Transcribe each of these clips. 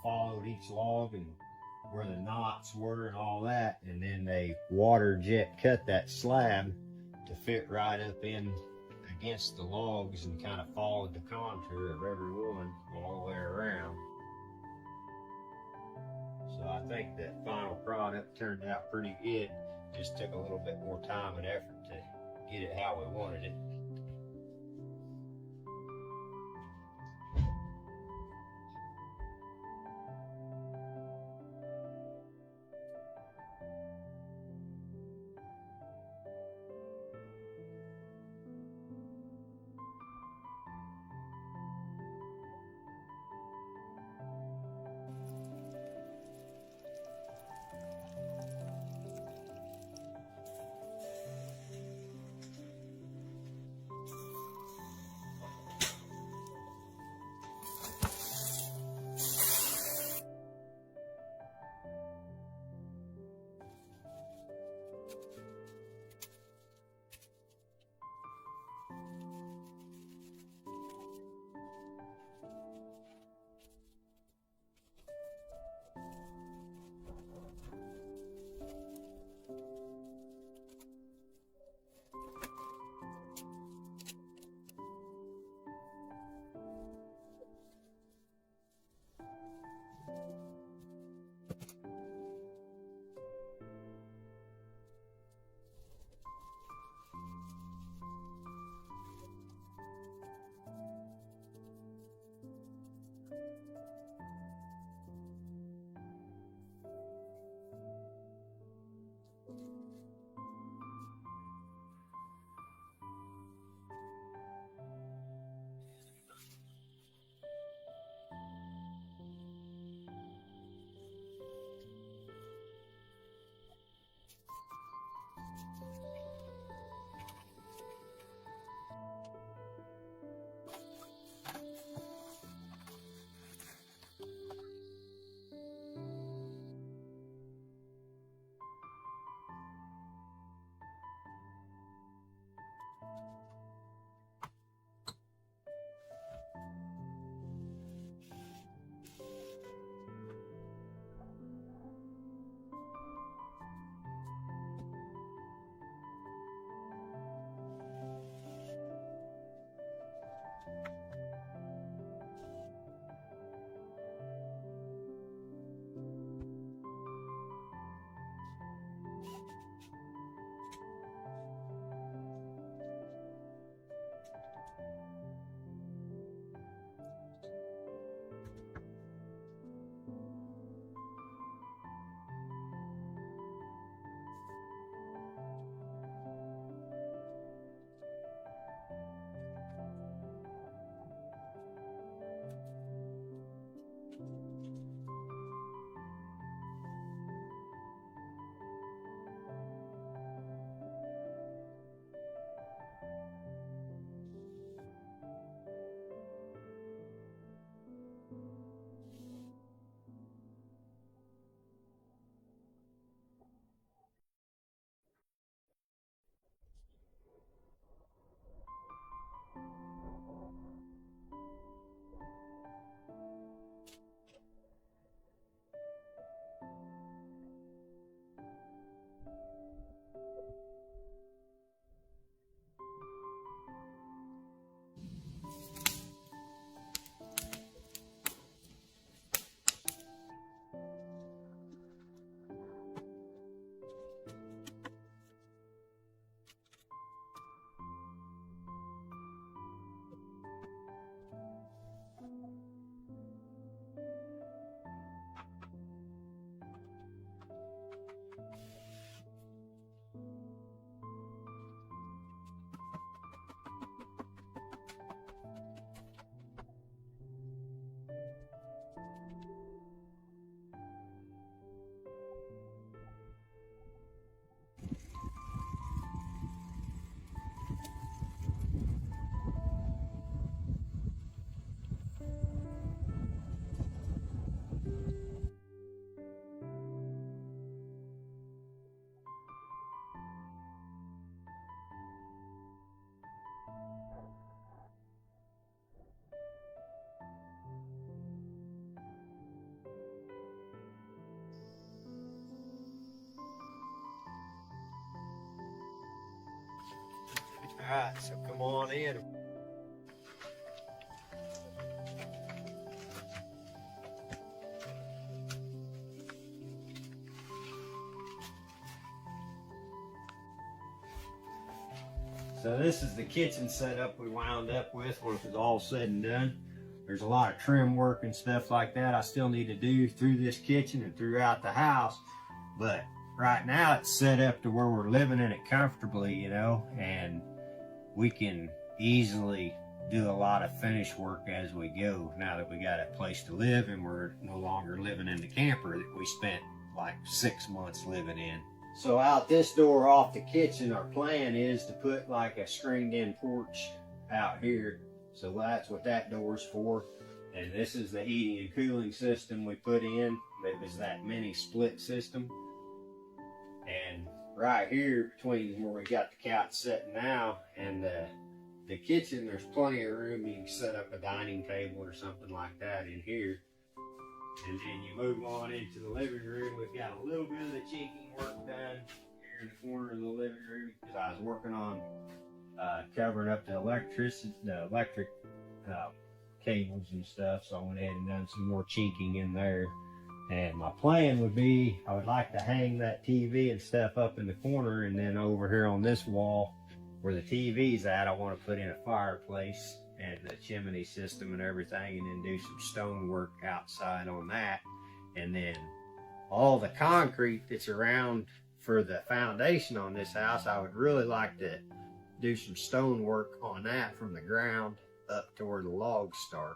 Followed each log and where the knots were and all that, and then they water jet cut that slab to fit right up in against the logs and kind of followed the contour of every one all the way around. So I think that final product turned out pretty good. Just took a little bit more time and effort to get it how we wanted it. right, so come on in. So this is the kitchen setup we wound up with when it was all said and done. There's a lot of trim work and stuff like that I still need to do through this kitchen and throughout the house. But right now it's set up to where we're living in it comfortably, you know, and we can easily do a lot of finish work as we go now that we got a place to live and we're no longer living in the camper that we spent like 6 months living in. So out this door off the kitchen, our plan is to put like a screened in porch out here. So that's what that door's for. And this is the heating and cooling system we put in. It was that mini split system. And right here between where we got the couch sitting now and the kitchen, there's plenty of room. You can set up a dining table or something like that in here. And then you move on into the living room. We've got a little bit of the chinking work done here in the corner of the living room because I was working on covering up the electric cables and stuff. So I went ahead and done some more chinking in there. And my plan would be, I would like to hang that TV and stuff up in the corner, and then over here on this wall where the TV's at, I want to put in a fireplace and the chimney system and everything, and then do some stone work outside on that. And then all the concrete that's around for the foundation on this house, I would really like to do some stone work on that from the ground up to where the logs start.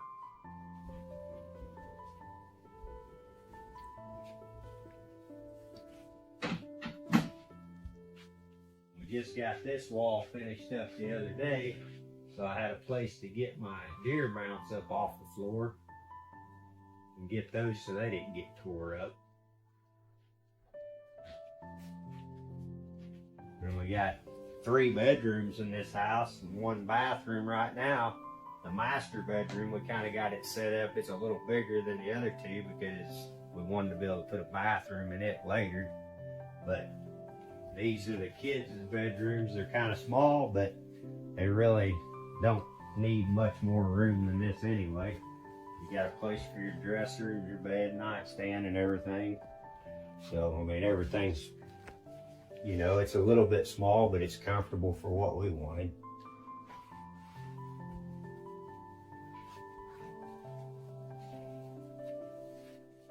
We just got this wall finished up the other day, so I had a place to get my deer mounts up off the floor and get those so they didn't get tore up. And we got 3 bedrooms in this house and 1 bathroom right now. The master bedroom, we kind of got it set up. It's a little bigger than the other 2 because we wanted to be able to put a bathroom in it later. But these are the kids' bedrooms. They're kind of small, but they really don't need much more room than this anyway. You got a place for your dresser, your bed, nightstand, and everything. So, I mean, everything's, you know, it's a little bit small, but it's comfortable for what we wanted.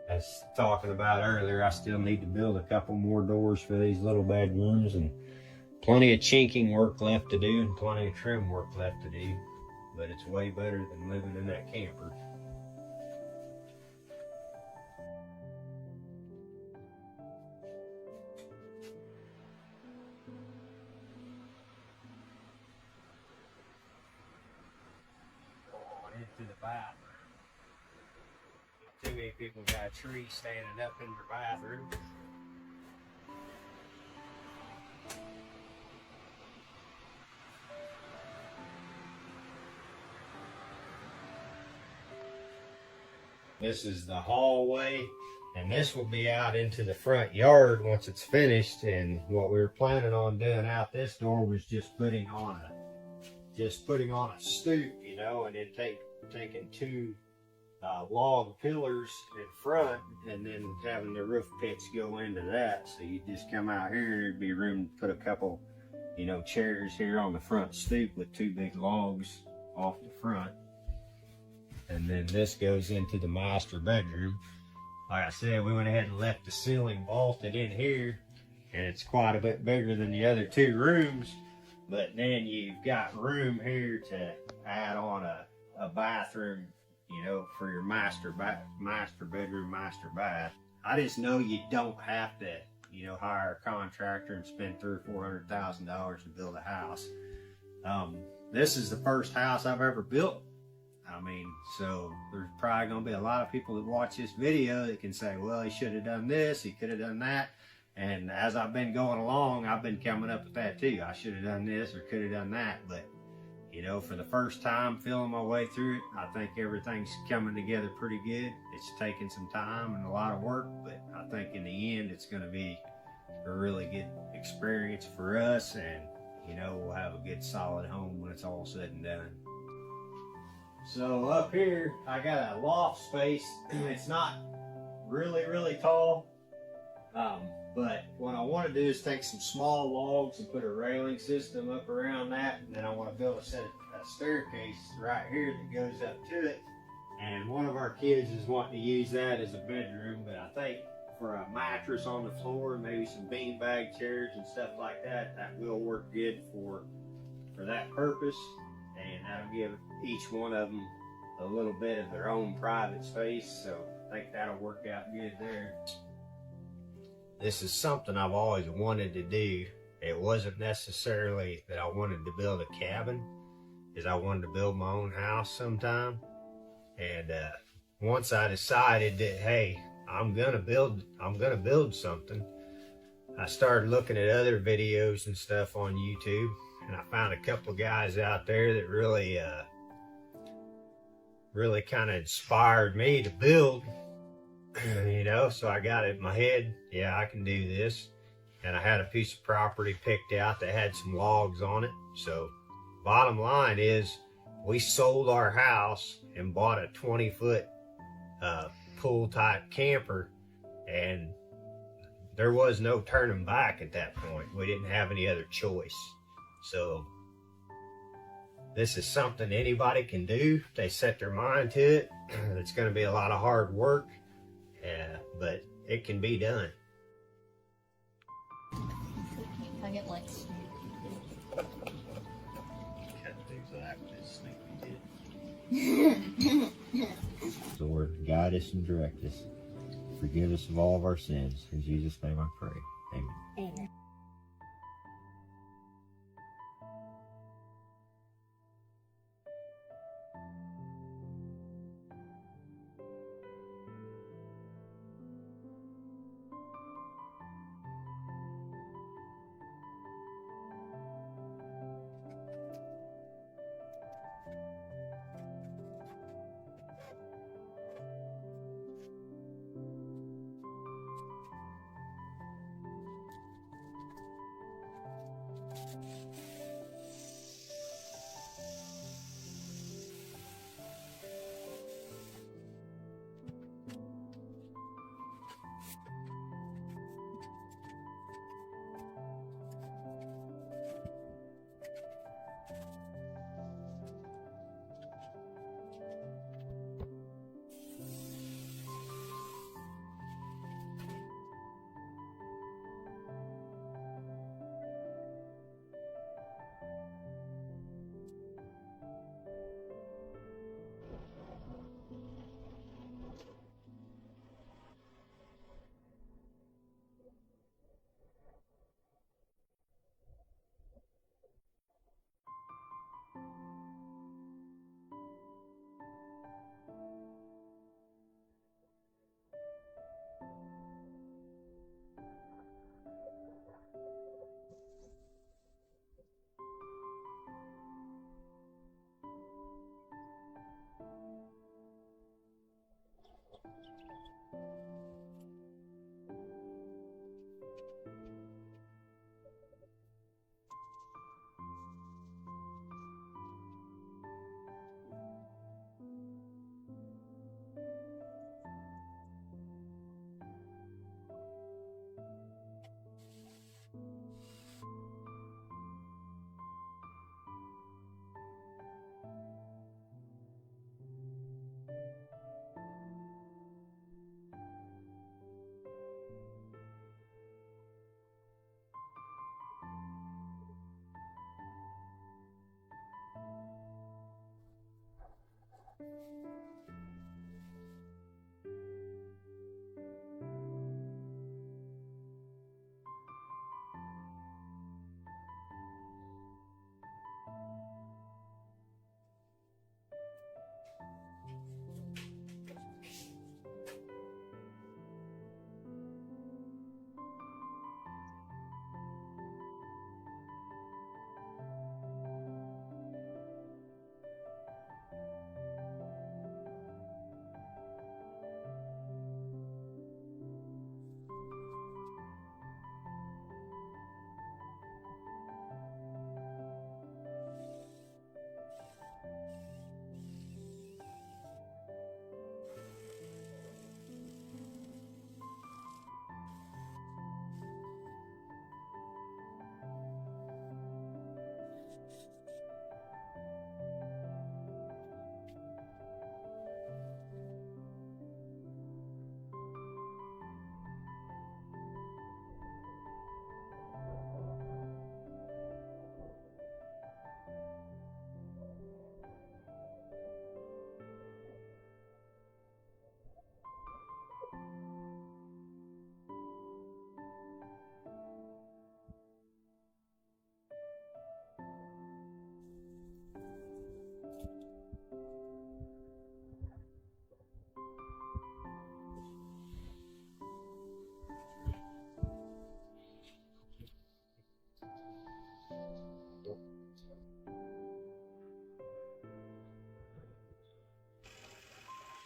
As talking about earlier, I still need to build a couple more doors for these little bedrooms, and plenty of chinking work left to do and plenty of trim work left to do, but it's way better than living in that camper. Into the bathroom. Too many people got a tree standing up in their bathroom. This is the hallway, and this will be out into the front yard once it's finished. And what we were planning on doing out this door was just putting on a stoop, you know, and then taking 2 log pillars in front, and then having the roof pitch go into that. So you just come out here, and there'd be room to put a couple, you know, chairs here on the front stoop with 2 big logs off the front. And then this goes into the master bedroom. Like I said, we went ahead and left the ceiling vaulted in here, and it's quite a bit bigger than the other 2 rooms. But then you've got room here to add on a bathroom, you know, for your master bedroom, master bath. I just know you don't have to, you know, hire a contractor and spend $300,000 or $400,000 to build a house. This is the first house I've ever built. I mean, so there's probably going to be a lot of people that watch this video that can say, well, he should have done this, he could have done that. And as I've been going along, I've been coming up with that too. I should have done this or could have done that. But, you know, for the first time feeling my way through it, I think everything's coming together pretty good. It's taken some time and a lot of work, but I think in the end it's going to be a really good experience for us. And, you know, we'll have a good solid home when it's all said and done. So up here, I got a loft space. It's not really tall, but what I want to do is take some small logs and put a railing system up around that, and then I want to build a staircase right here that goes up to it. And one of our kids is wanting to use that as a bedroom, but I think for a mattress on the floor and maybe some beanbag chairs and stuff like that, that will work good for that purpose, and that'll give each one of them a little bit of their own private space. So I think that'll work out good there. This is something I've always wanted to do. It wasn't necessarily that I wanted to build a cabin, is I wanted to build my own house sometime. And once I decided that, hey, I'm gonna build something, I started looking at other videos and stuff on YouTube, and I found a couple of guys out there that really kind of inspired me to build. You know, so I got it in my head, yeah, I can do this. And I had a piece of property picked out that had some logs on it. So bottom line is, we sold our house and bought a 20-foot pool type camper, and there was no turning back at that point. We didn't have any other choice. So this is something anybody can do if they set their mind to it. It's going to be a lot of hard work, but it can be done. I get lights. Lord, guide us and direct us. Forgive us of all of our sins. In Jesus' name I pray. Amen. Amen.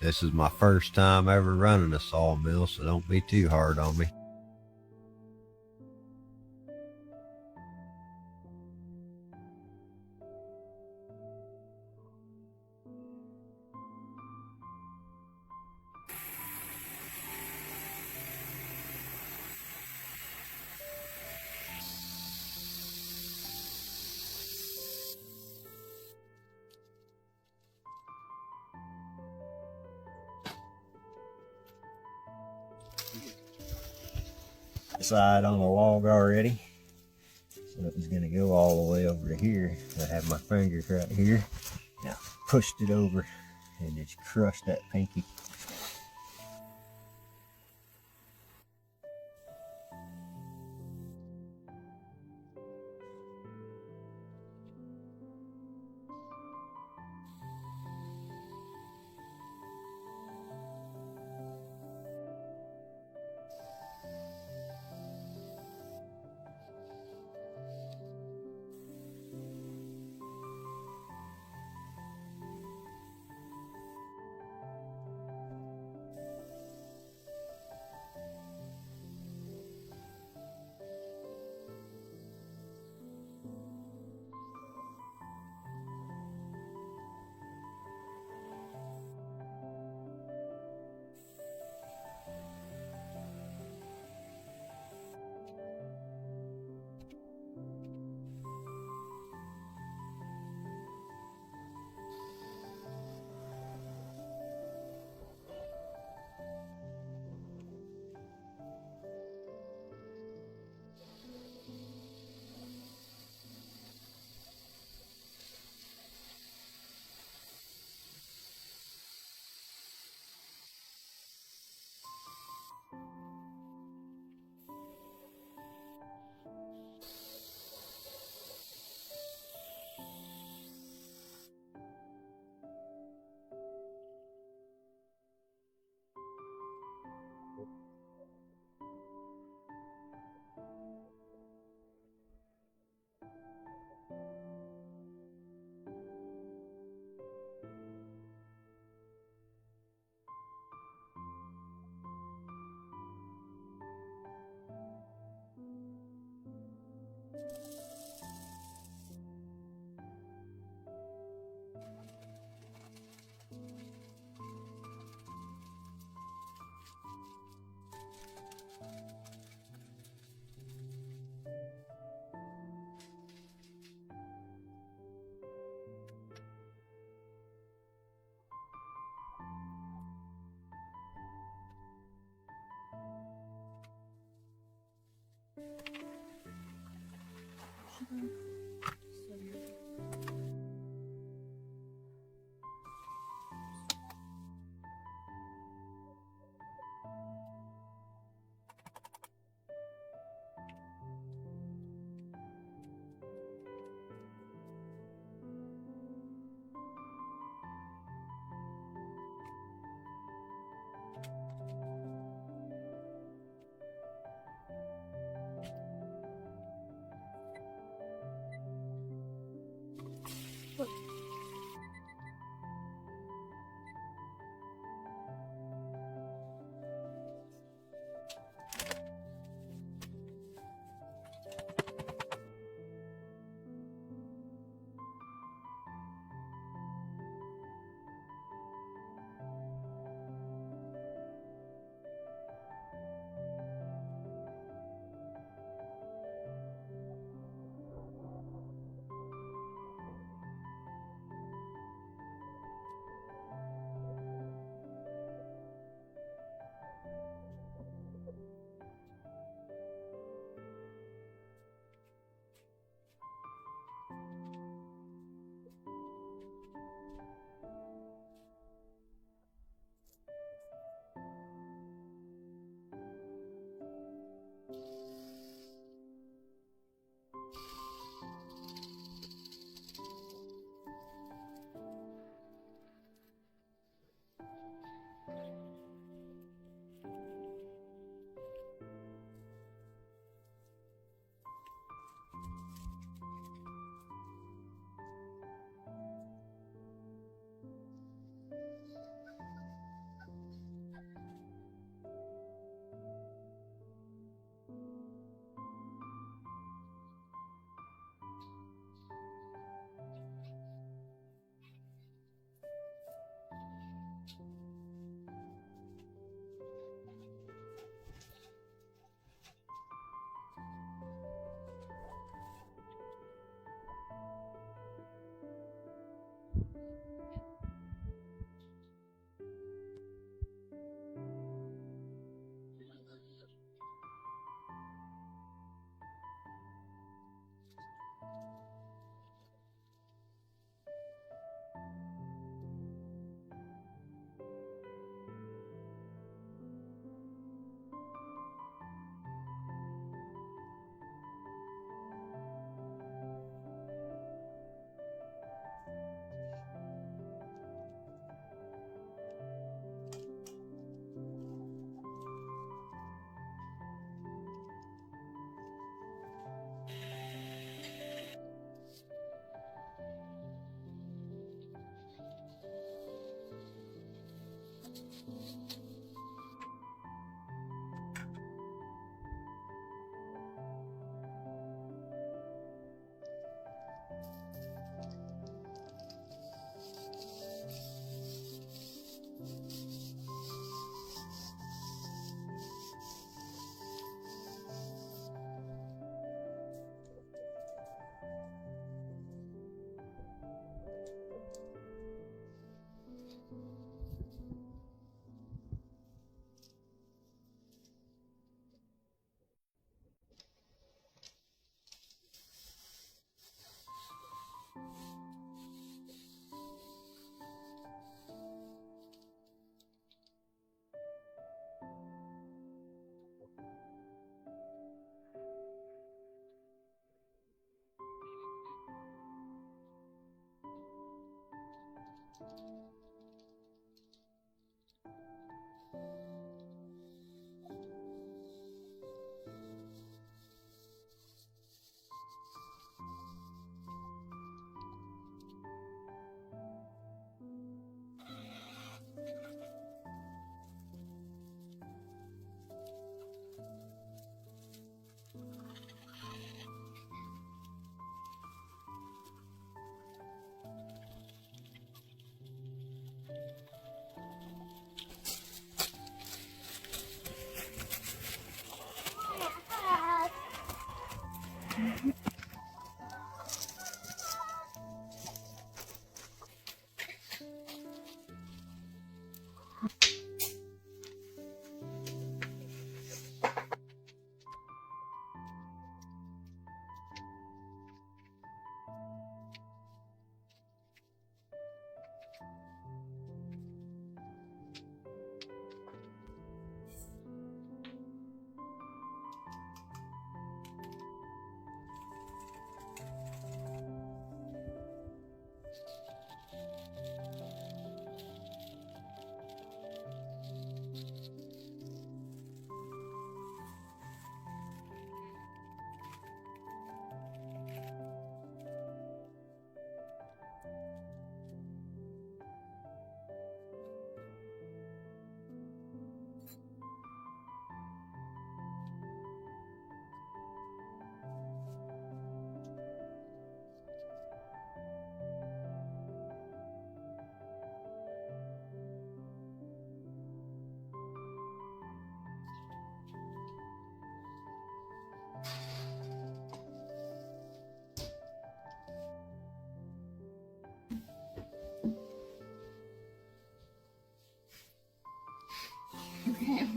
This is my first time ever running a sawmill, so don't be too hard on me. Side on the log already, so it was going to go all the way over to here. I have my fingers right here. Now pushed it over and just crushed that pinky. Okay.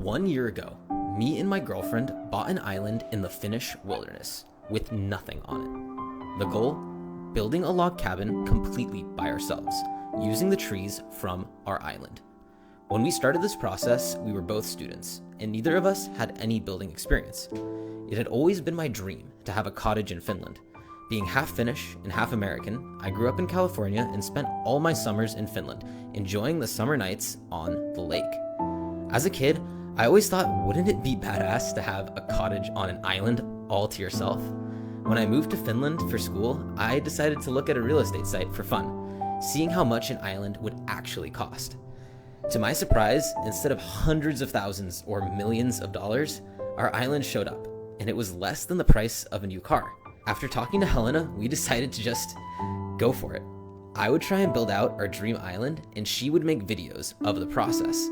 1 year ago, me and my girlfriend bought an island in the Finnish wilderness with nothing on it. The goal? Building a log cabin completely by ourselves, using the trees from our island. When we started this process, we were both students, and neither of us had any building experience. It had always been my dream to have a cottage in Finland. Being half Finnish and half American, I grew up in California and spent all my summers in Finland, enjoying the summer nights on the lake. As a kid, I always thought, wouldn't it be badass to have a cottage on an island all to yourself? When I moved to Finland for school, I decided to look at a real estate site for fun, seeing how much an island would actually cost. To my surprise, instead of hundreds of thousands or millions of dollars, our island showed up, and it was less than the price of a new car. After talking to Helena, we decided to just go for it. I would try and build out our dream island, and she would make videos of the process.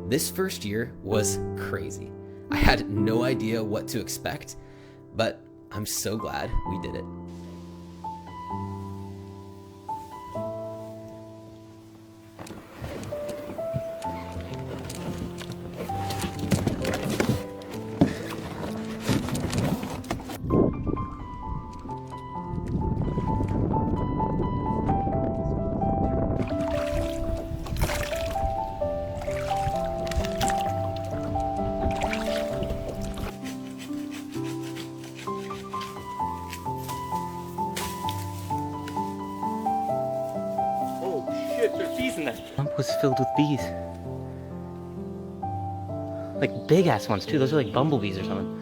This first year was crazy. I had no idea what to expect, but I'm so glad we did it. There's bees in there. Swamp was filled with bees. Like big ass ones too. Those are like bumblebees or something.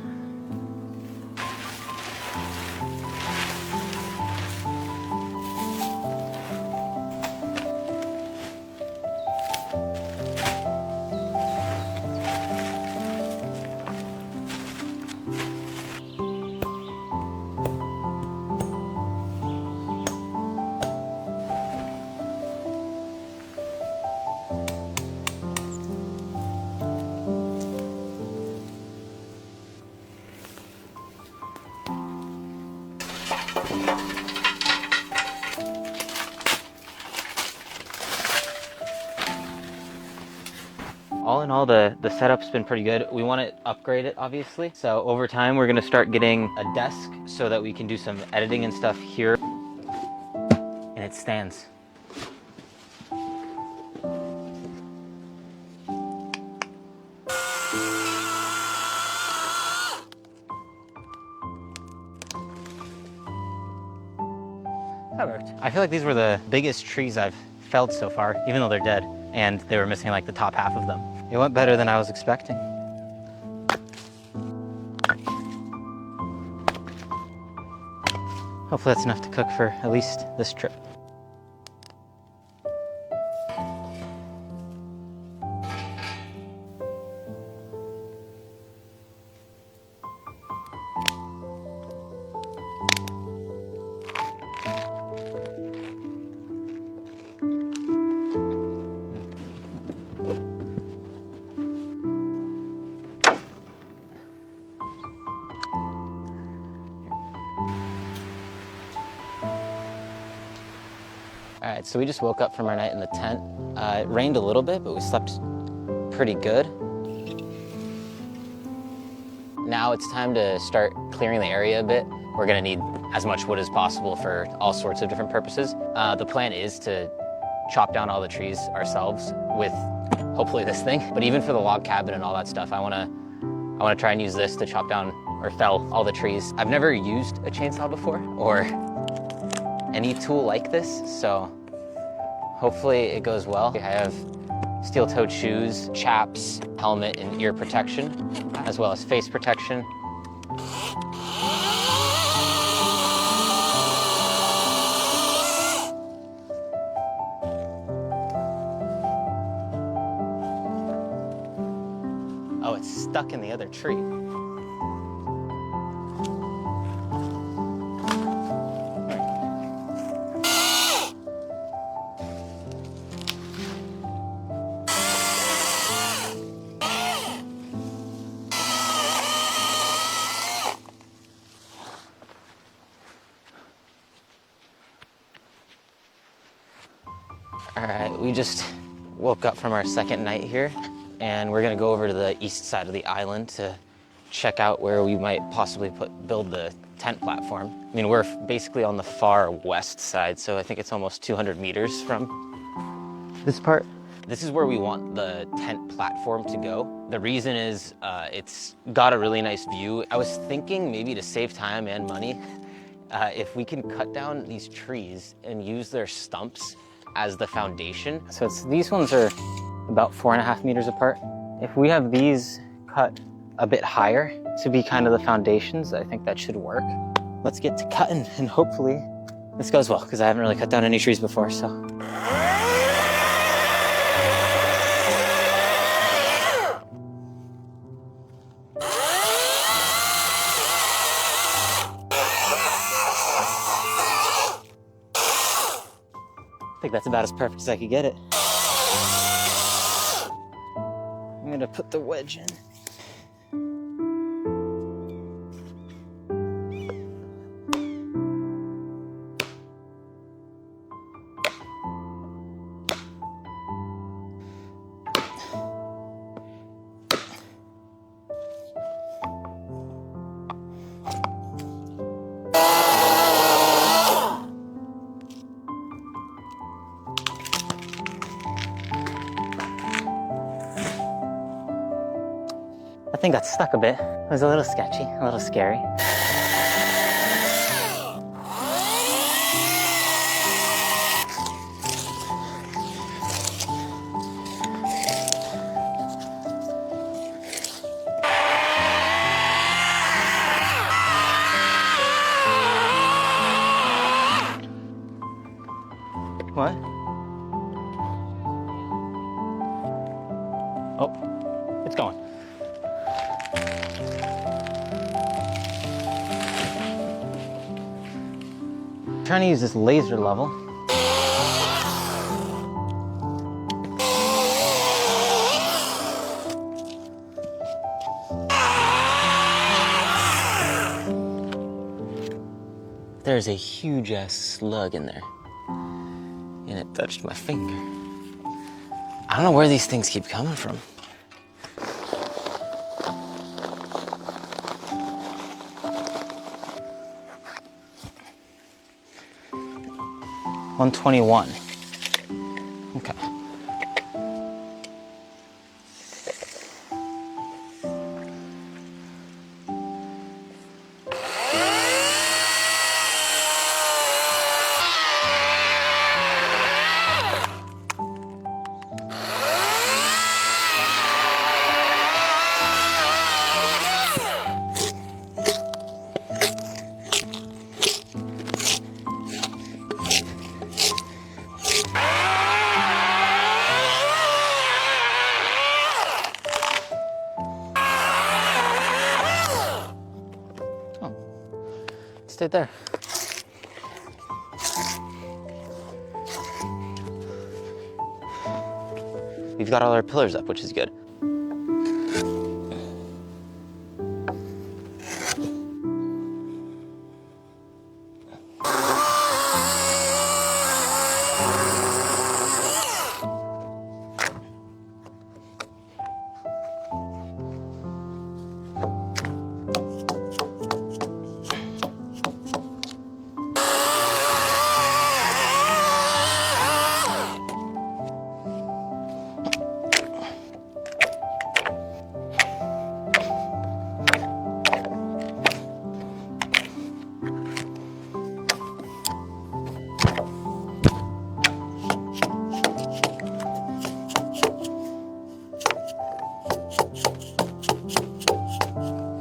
All in all, the setup's been pretty good. We want to upgrade it, obviously. So over time, we're gonna start getting a desk so that we can do some editing and stuff here. And it stands. That worked. I feel like these were the biggest trees I've felled so far, even though they're dead. And they were missing like the top half of them. It went better than I was expecting. Hopefully that's enough to cook for at least this trip. All right, so we just woke up from our night in the tent. It rained a little bit, but we slept pretty good. Now it's time to start clearing the area a bit. We're gonna need as much wood as possible for all sorts of different purposes. The plan is to chop down all the trees ourselves with hopefully this thing. But even for the log cabin and all that stuff, I wanna try and use this to chop down or fell all the trees. I've never used a chainsaw before or any tool like this, so hopefully it goes well. I have steel-toed shoes, chaps, helmet, and ear protection, as well as face protection. Oh, it's stuck in the other tree. All right, we just woke up from our second night here. and we're gonna go over to the east side of the island to check out where we might possibly build the tent platform. I mean, we're basically on the far west side, so I think it's almost 200 meters from this part. This is where we want the tent platform to go. The reason is it's got a really nice view. I was thinking maybe to save time and money, if we can cut down these trees and use their stumps as the foundation. So these ones are about 4.5 meters apart. If we have these cut a bit higher to be kind of the foundations, I think that should work. Let's get to cutting and hopefully this goes well, because I haven't really cut down any trees before, so. I think that's about as perfect as I could get it. I'm gonna put the wedge in. I think got stuck a bit. It was a little sketchy, a little scary. What? Oh, it's going. I'm trying to use this laser level. There's a huge ass slug in there, and it touched my finger. I don't know where these things keep coming from. $121. Okay. Stay there. We've got all our pillars up, which is good.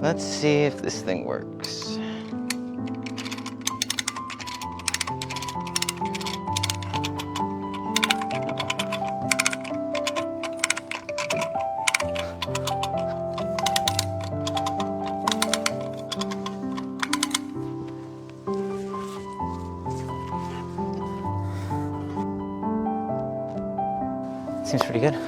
Let's see if this thing works. Seems pretty good.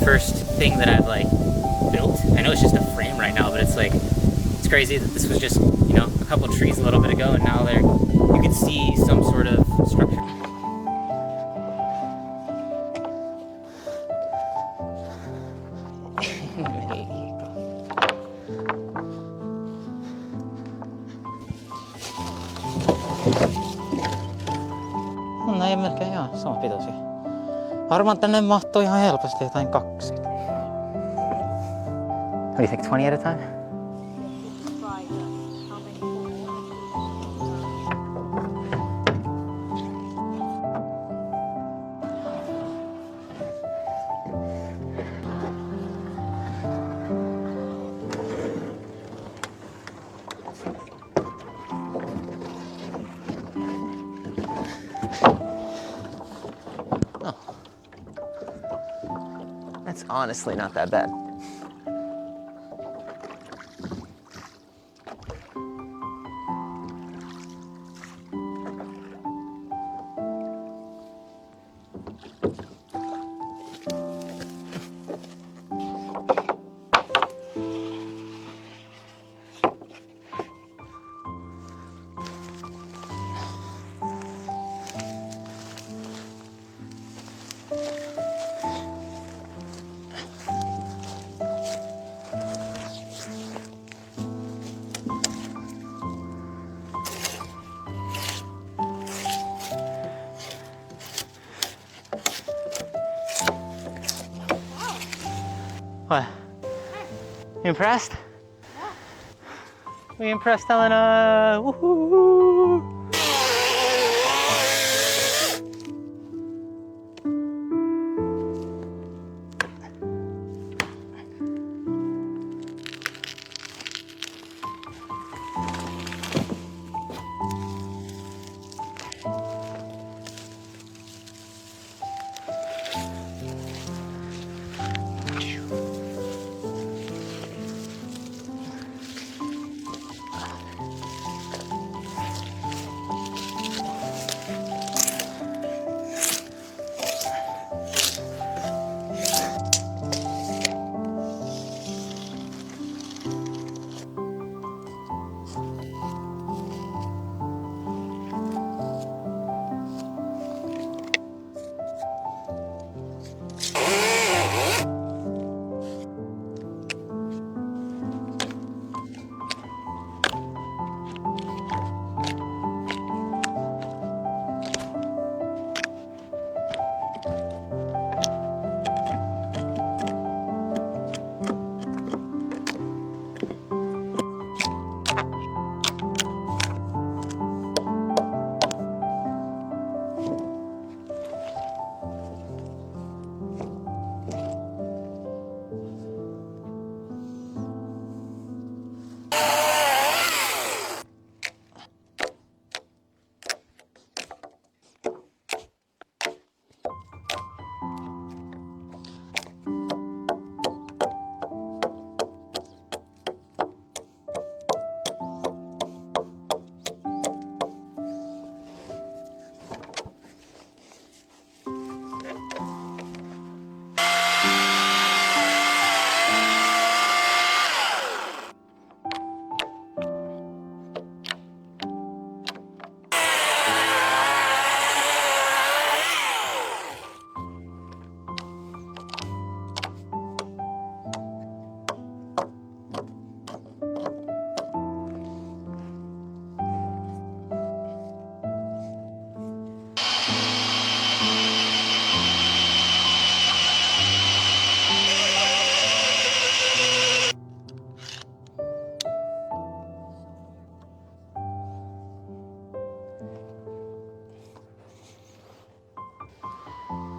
first thing that I've like built. I know it's just a frame right now, but it's like, it's crazy that this was just, you know, a couple trees a little bit ago, and now you can see some sort of structure. No ei melkein ihan sama pitoisia. Varmaan tänne mahtuu ihan helposti jotain 20. What do you think, 20 at a time? That's honestly not that bad. What? You impressed? We impressed, Elena. Woohoo!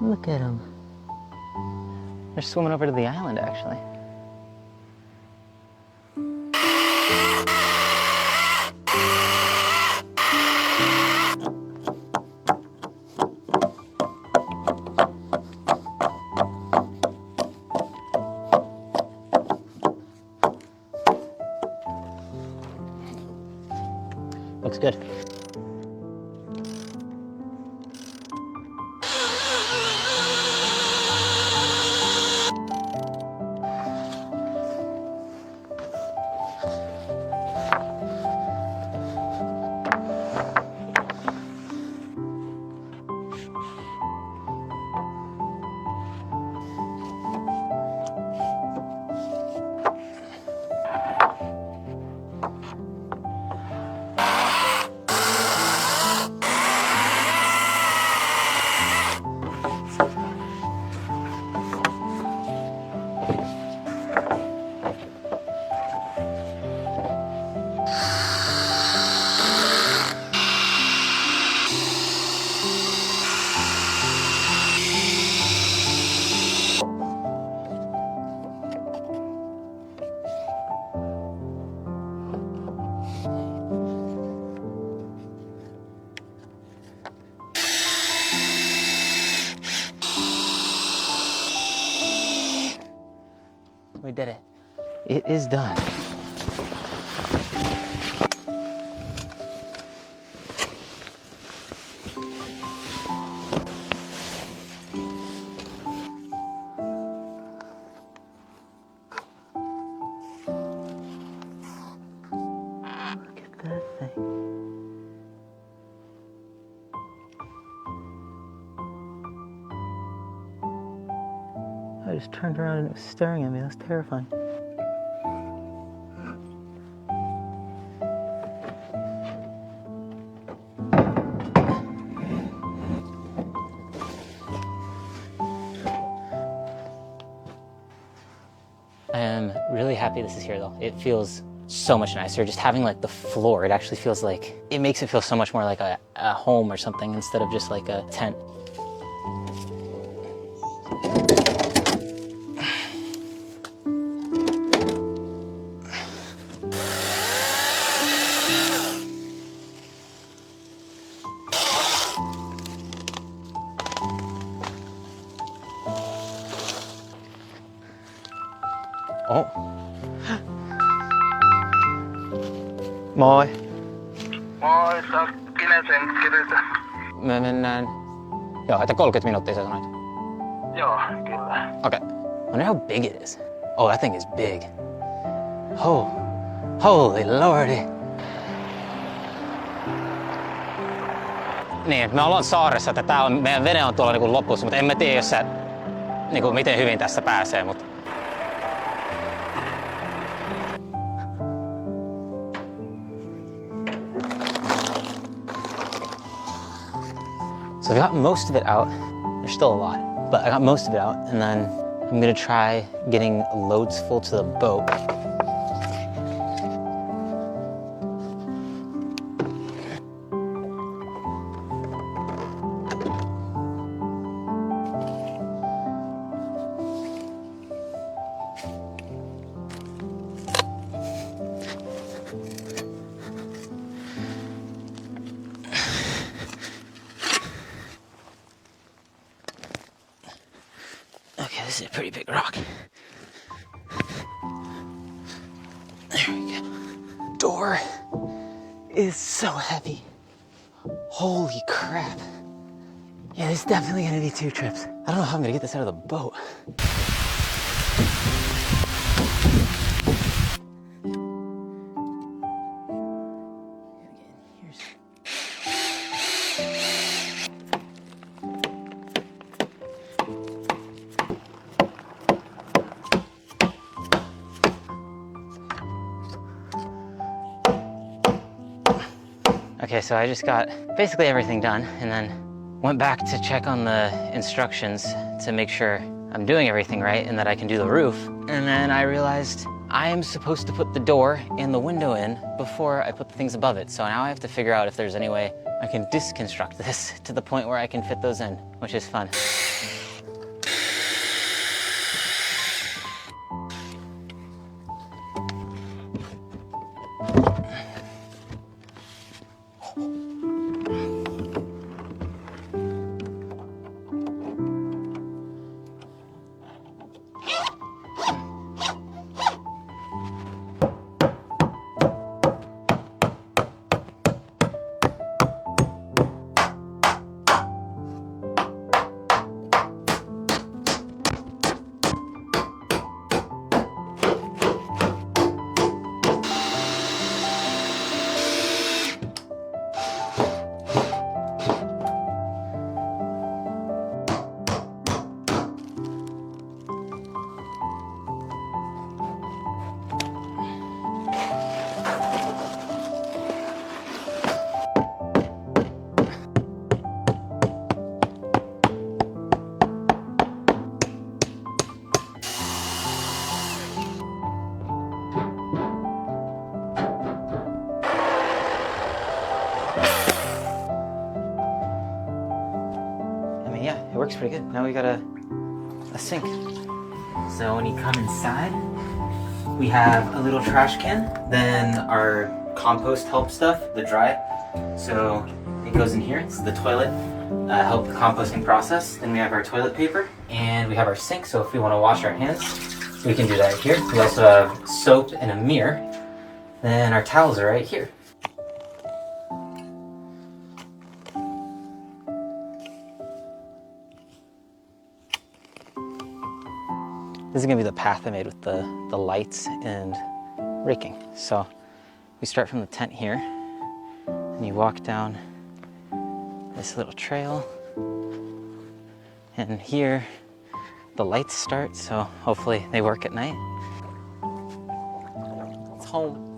Look at them. They're swimming over to the island, actually. Looks good. We did it. It is done. Look at that thing. I just turned around and it was staring at me. That's terrifying. I am really happy this is here though. It feels so much nicer. Just having like the floor, it actually feels like, it makes it feel so much more like a home or something instead of just like a tent. Oh. Moi. Moi, kenen sen kirjoita? Me mennään... Joo, että 30 minuuttia sä sanoit. Joo, kyllä. Okay. I wonder how big it is. Oh, that thing is big. Oh, holy lordy. Niin, me ollaan saaressa, että tää on, meidän vene on tuolla niinku lopussa, mutta en mä tiedä, jos sä, niinku, miten hyvin tässä pääsee, mutta... So I got most of it out. There's still a lot, but I got most of it out, and then I'm gonna try getting loads full to the boat. Okay, this is a pretty big rock. There we go. Door is so heavy. Holy crap. Yeah, this is definitely gonna be 2 trips. I don't know how I'm gonna get this out of the boat. Okay, so I just got basically everything done and then went back to check on the instructions to make sure I'm doing everything right and that I can do the roof. And then I realized I am supposed to put the door and the window in before I put the things above it. So now I have to figure out if there's any way I can disconstruct this to the point where I can fit those in, which is fun. Yeah, it works pretty good. Now we got a sink. So when you come inside, we have a little trash can, then our compost help stuff, the dry. So it goes in here. It's the toilet, help the composting process. Then we have our toilet paper, and we have our sink. So if we want to wash our hands, We can do that here. We also have soap and a mirror. Then our towels are right here. This is gonna be the path I made with the lights and raking. So we start from the tent here, and you walk down this little trail. And here, the lights start, so hopefully they work at night. It's home.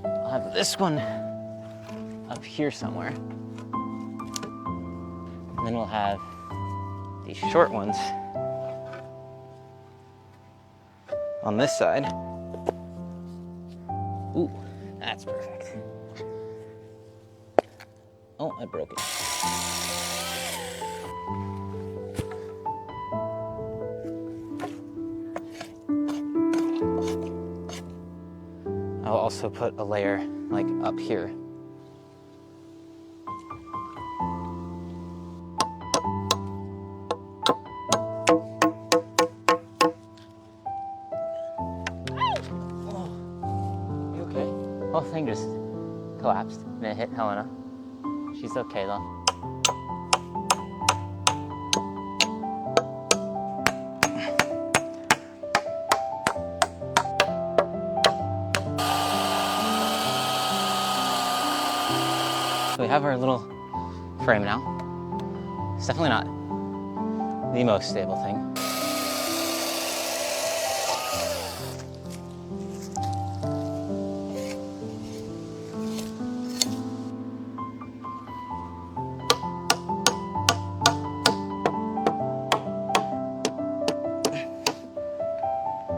I'll have this one up here somewhere. And then we'll have these short ones on this side. Ooh, that's perfect. Oh, I broke it. I'll also put a layer like up here. Whole thing just collapsed and it hit Helena. She's okay though. So we have our little frame now. It's definitely not the most stable thing.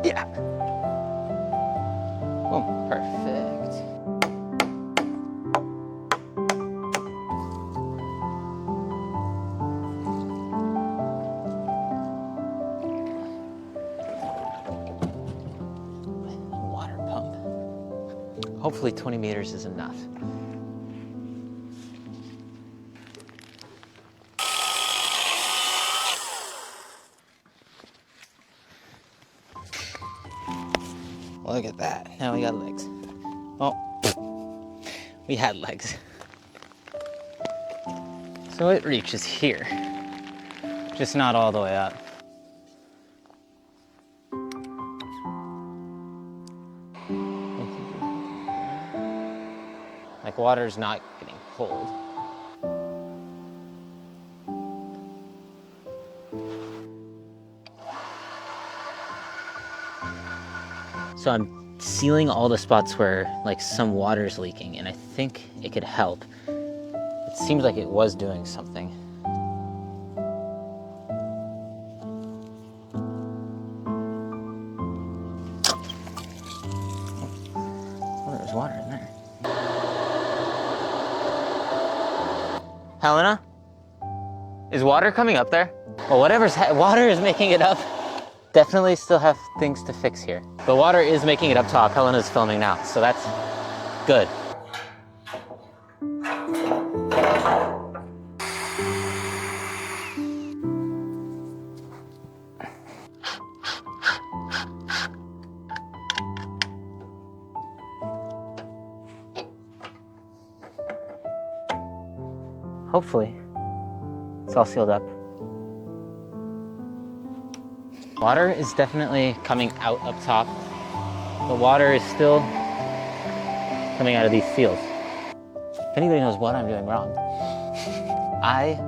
Yeah. Boom, perfect. Water pump. Hopefully 20 meters is enough. Look at that. Now we got legs. Oh, we had legs. So it reaches here, just not all the way up. Like water's not getting pulled. So I'm sealing all the spots where like some water's leaking, and I think it could help. It seems like it was doing something. Oh, there's water in there. Helena? Is water coming up there? Well, water is making it up. Definitely still have things to fix here. The water is making it up top. Helena's filming now, so that's good. Hopefully, it's all sealed up. Water is definitely coming out up top. The water is still coming out of these seals. If anybody knows what I'm doing wrong, I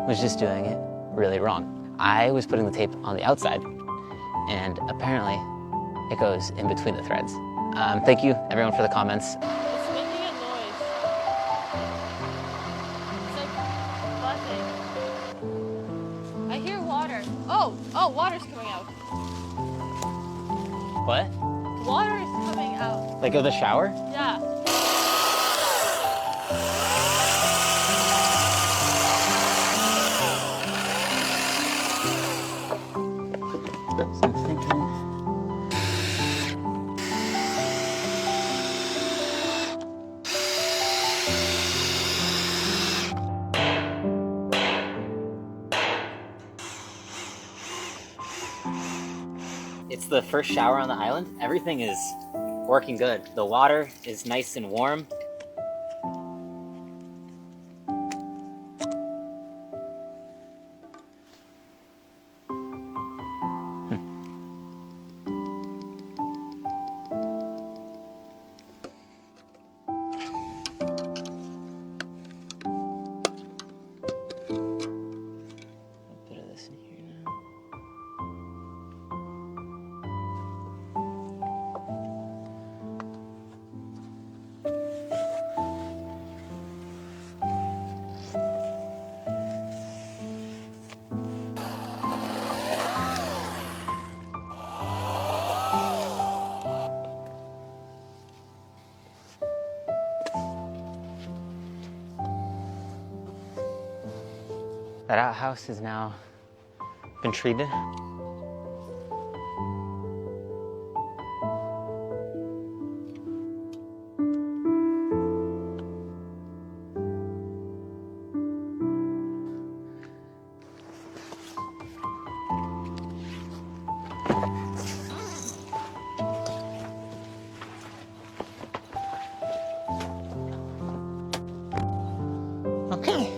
was just doing it really wrong. I was putting the tape on the outside, and apparently it goes in between the threads. Thank you, everyone, for the comments. It's making a noise. It's like buzzing. I hear water. Oh, water's coming out. What? Water is coming out. Like of the shower? Yeah. So I'm thinking... the first shower on the island, everything is working good. The water is nice and warm. That outhouse has now been treated. Okay.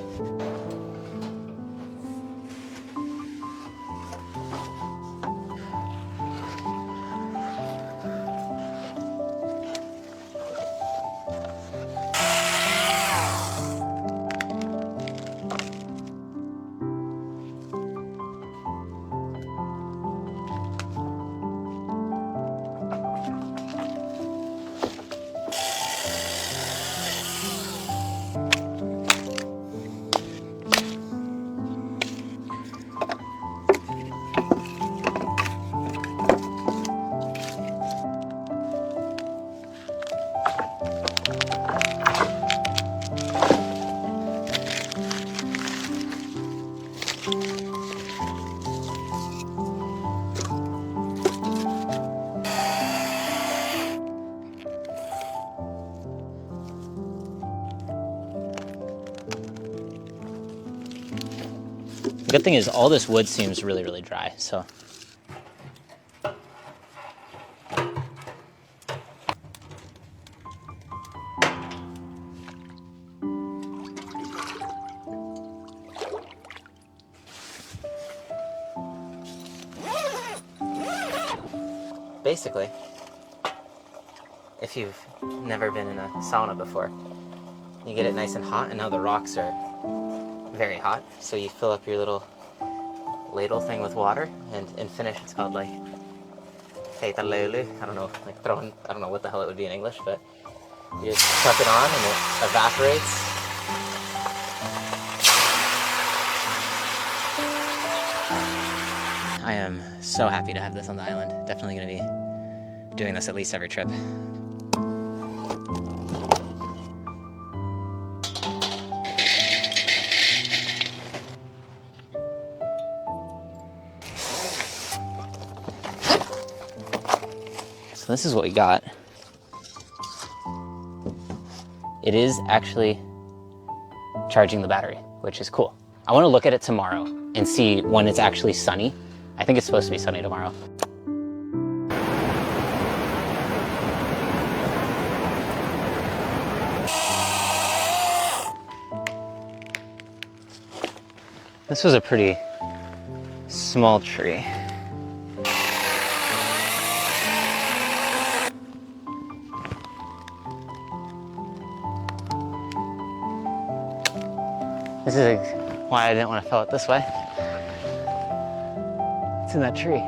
The good thing is all this wood seems really, really dry, so. Basically, if you've never been in a sauna before, you get it nice and hot, and now the rocks are very hot, so you fill up your little ladle thing with water, and in Finnish it's called like feita löyly. I don't know, like throwing, I don't know what the hell it would be in English, but you just chuck it on and it evaporates. I am so happy to have this on the island. Definitely going to be doing this at least every trip. So this is what we got. It is actually charging the battery, which is cool. I want to look at it tomorrow and see when it's actually sunny. I think it's supposed to be sunny tomorrow. This was a pretty small tree. This is why I didn't want to fill it this way. It's in that tree.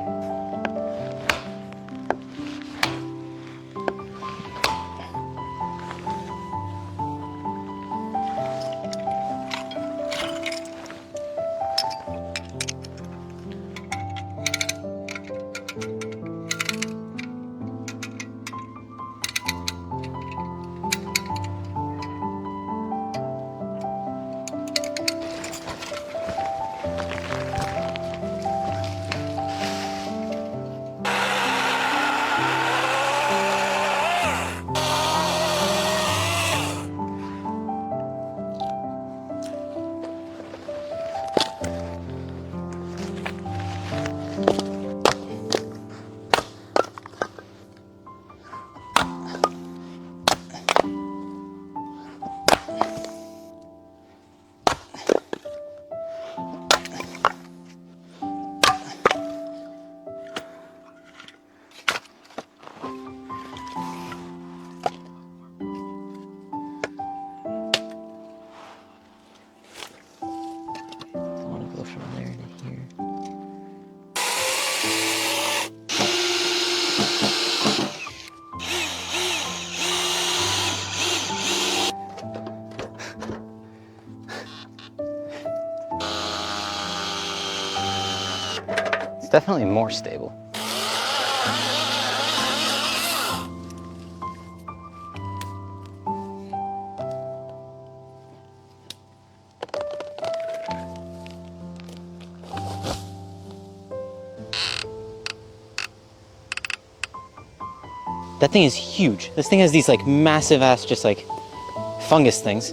definitely more stable. That thing is huge. This thing has these like massive ass, just like fungus things.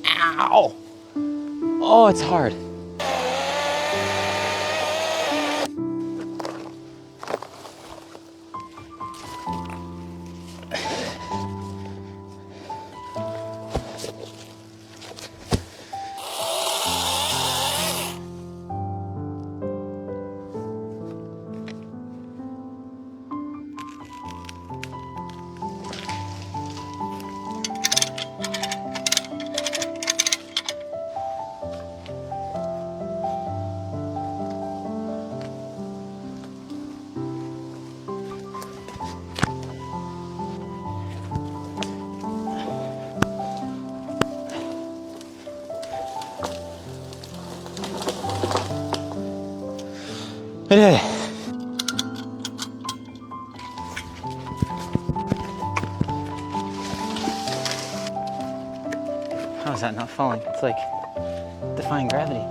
Ow! Oh, it's hard. Okay. How is that not falling? It's like defying gravity.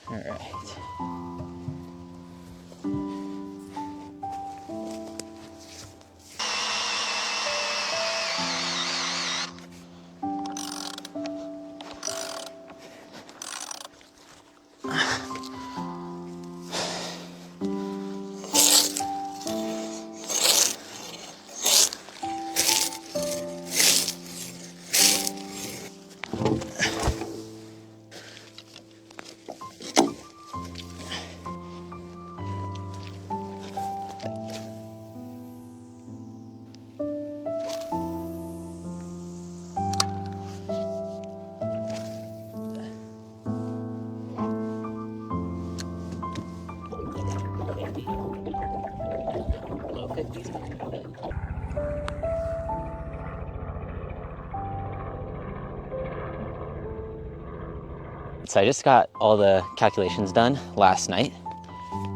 All right. So I just got all the calculations done last night,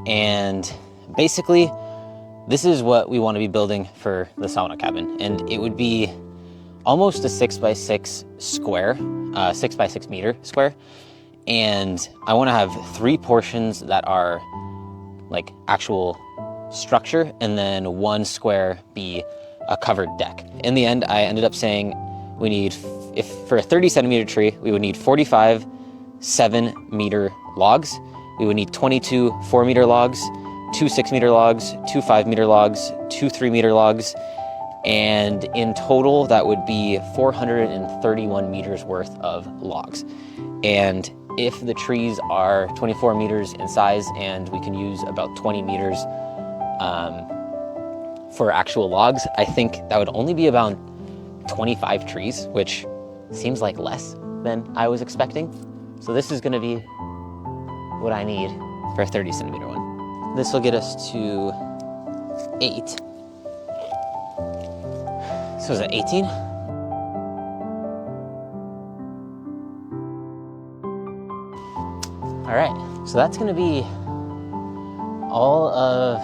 and basically this is what we want to be building for the sauna cabin, and it would be almost a 6x6 square, 6x6 meter square, and I want to have 3 portions that are like actual structure, and then 1 square be a covered deck. In the end, I ended up saying we need, if for a 30 centimeter tree, we would need 45 7-meter logs. We would need 22 4-meter logs, 2 6-meter logs, 2 5-meter logs, 2 3-meter logs, and in total that would be 431 meters worth of logs. And if the trees are 24 meters in size and we can use about 20 meters for actual logs, I think that would only be about 25 trees, which seems like less than I was expecting. So this is gonna be what I need for a 30 centimeter one. This will get us to 8. So is that 18? All right, so that's gonna be all of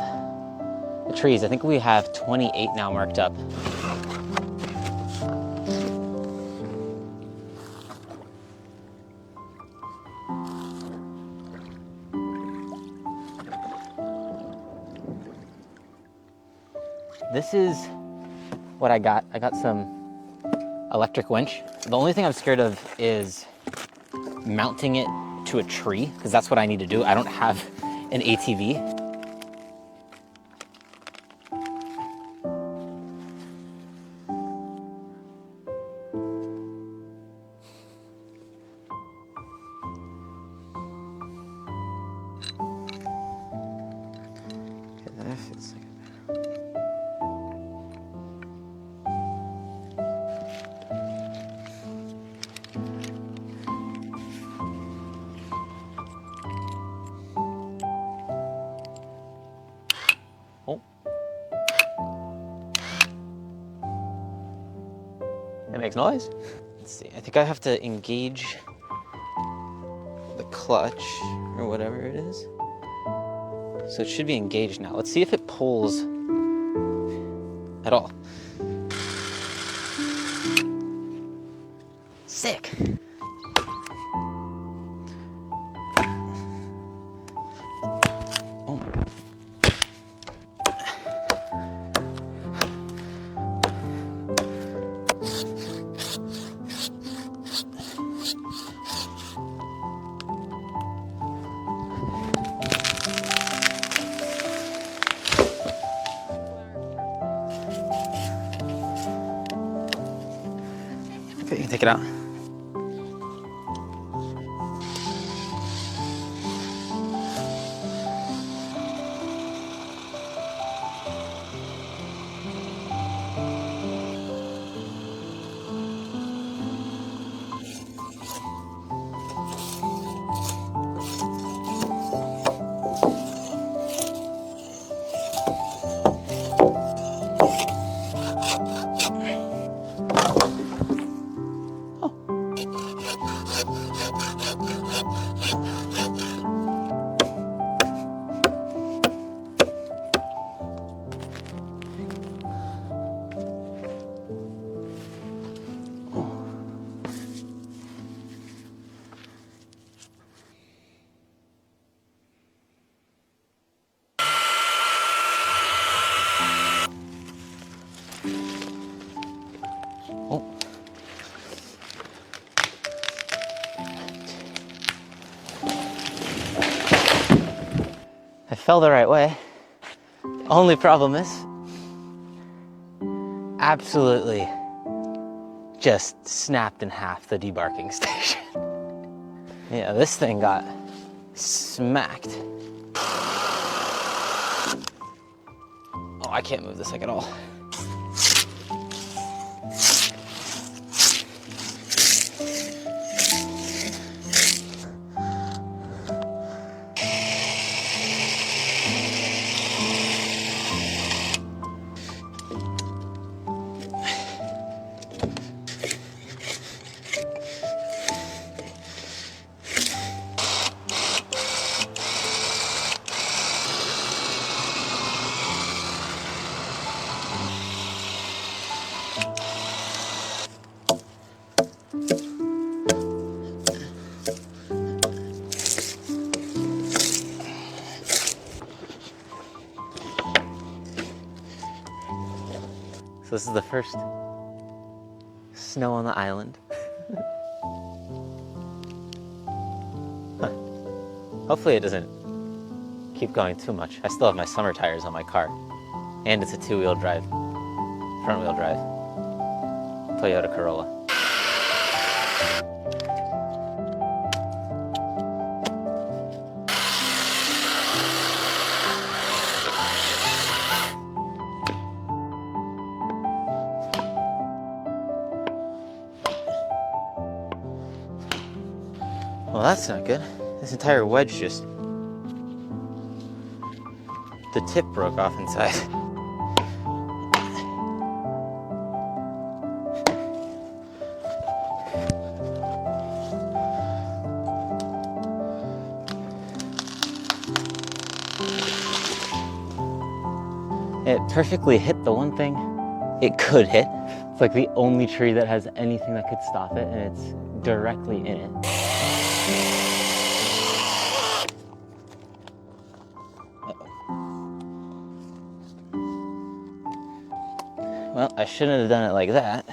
the trees. I think we have 28 now marked up. This is what I got. I got some electric winch. The only thing I'm scared of is mounting it to a tree, because that's what I need to do. I don't have an ATV. Okay, that fits like that. makes noise. Let's see, I think I have to engage the clutch or whatever it is. So it should be engaged now. Let's see if it pulls at all. Sick. Oh. Okay, you can take it out. I fell the right way. Only problem is, absolutely just snapped in half the debarking station. Yeah, this thing got smacked. Oh, I can't move this thing at all. So this is the first snow on the island. Huh. Hopefully it doesn't keep going too much. I still have my summer tires on my car. And it's a two-wheel drive, front-wheel drive, Toyota Corolla. Well, that's not good. This entire wedge just... the tip broke off inside. It perfectly hit the one thing it could hit. It's like the only tree that has anything that could stop it, and it's directly in it. Well, I shouldn't have done it like that.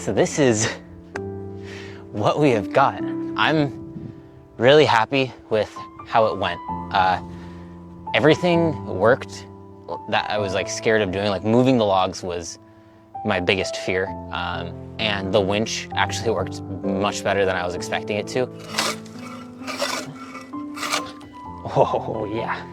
So this is what we have got. I'm really happy with how it went. Everything worked that I was like scared of doing. Like moving the logs was my biggest fear. And the winch actually worked much better than I was expecting it to. Oh yeah.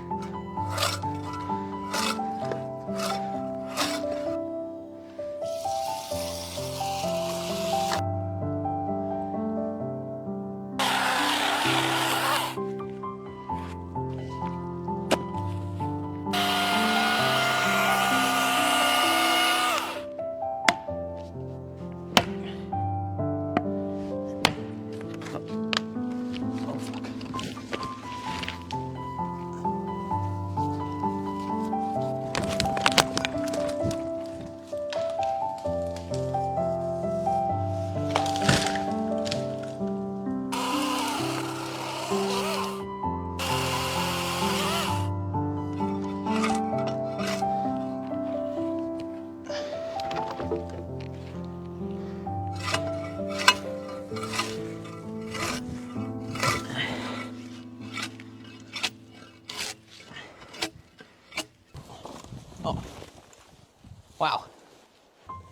Wow,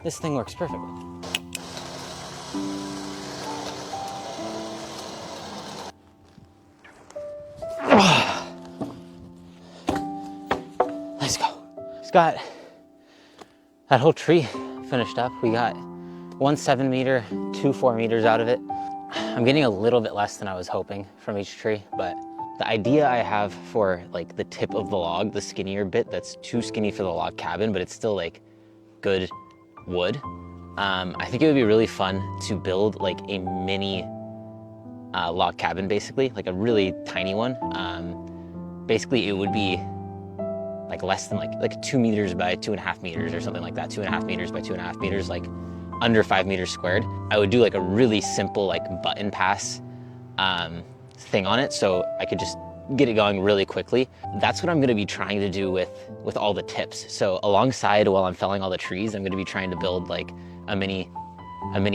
this thing works perfectly. Let's go. Just got that whole tree finished up. We got 1 7 meter, 2 4 meters out of it. I'm getting a little bit less than I was hoping from each tree, but the idea I have for like the tip of the log, the skinnier bit that's too skinny for the log cabin, but it's still like good wood. I think it would be really fun to build like a mini log cabin, basically, like a really tiny one. Basically, it would be like less than like 2 meters by 2.5 meters or something like that, 2.5 meters by 2.5 meters, like under 5 meters squared. I would do like a really simple like button pass thing on it, so I could just get it going really quickly. That's what I'm gonna be trying to do with all the tips. So alongside, while I'm felling all the trees, I'm gonna be trying to build like a mini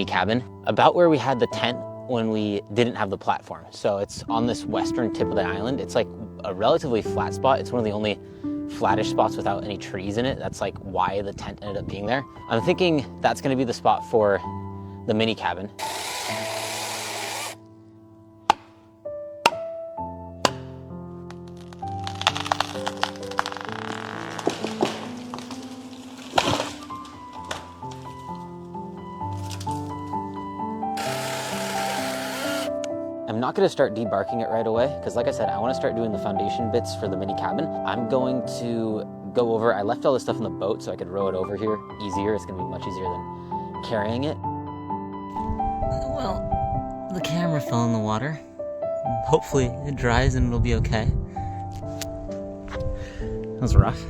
cabin about where we had the tent when we didn't have the platform. So it's on this western tip of the island. It's like a relatively flat spot. It's one of the only flattish spots without any trees in it. That's like why the tent ended up being there. I'm thinking that's gonna be the spot for the mini cabin. I'm not gonna start debarking it right away, because like I said, I wanna start doing the foundation bits for the mini cabin. I'm going to go over, I left all this stuff in the boat so I could row it over here easier. It's gonna be much easier than carrying it. Well, the camera fell in the water. Hopefully it dries and it'll be okay. That was rough.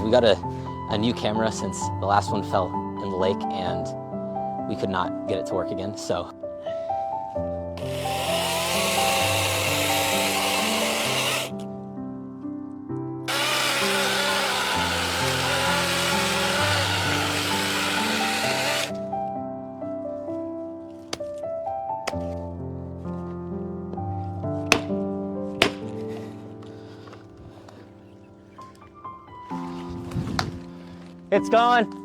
We got a new camera since the last one fell in the lake and we could not get it to work again, so. It's gone.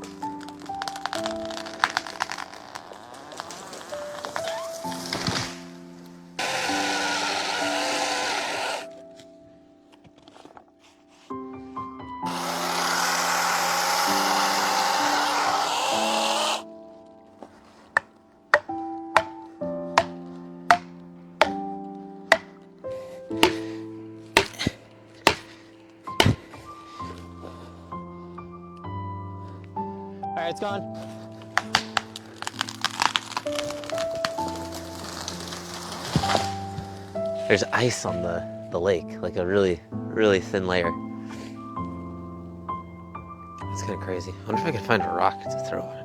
All right, it's gone. There's ice on the lake, like a really, really thin layer. It's kind of crazy. I wonder if I can find a rock to throw on it.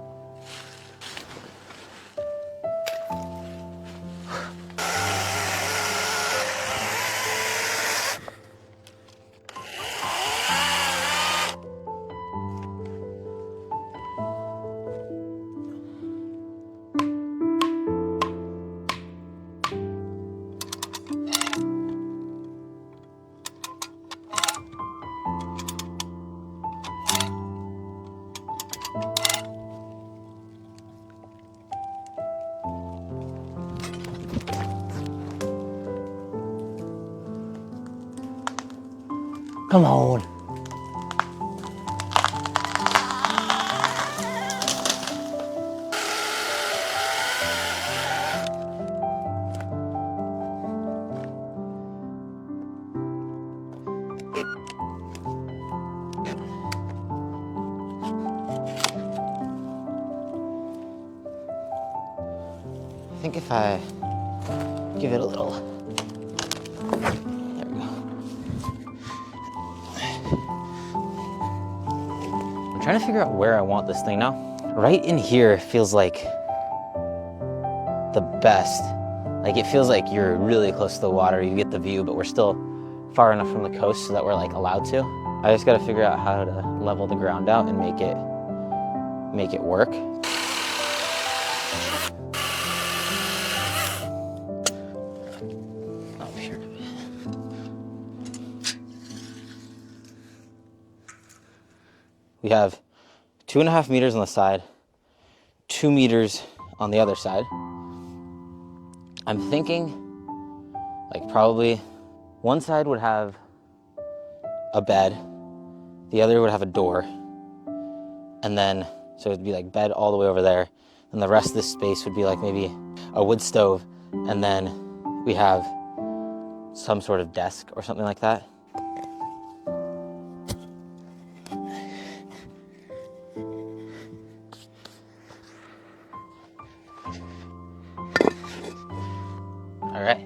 Come on. I think if I give it a little, there we go. I'm trying to figure out where I want this thing now. Right in here feels like the best. Like it feels like you're really close to the water, you get the view, but we're still far enough from the coast so that we're like allowed to. I just gotta figure out how to level the ground out and make it work. Up here. We have 2.5 meters on the side, 2 meters on the other side. I'm thinking like probably one side would have a bed, the other would have a door, and then so it'd be like bed all the way over there, and the rest of this space would be like maybe a wood stove, and then we have some sort of desk or something like that. All right.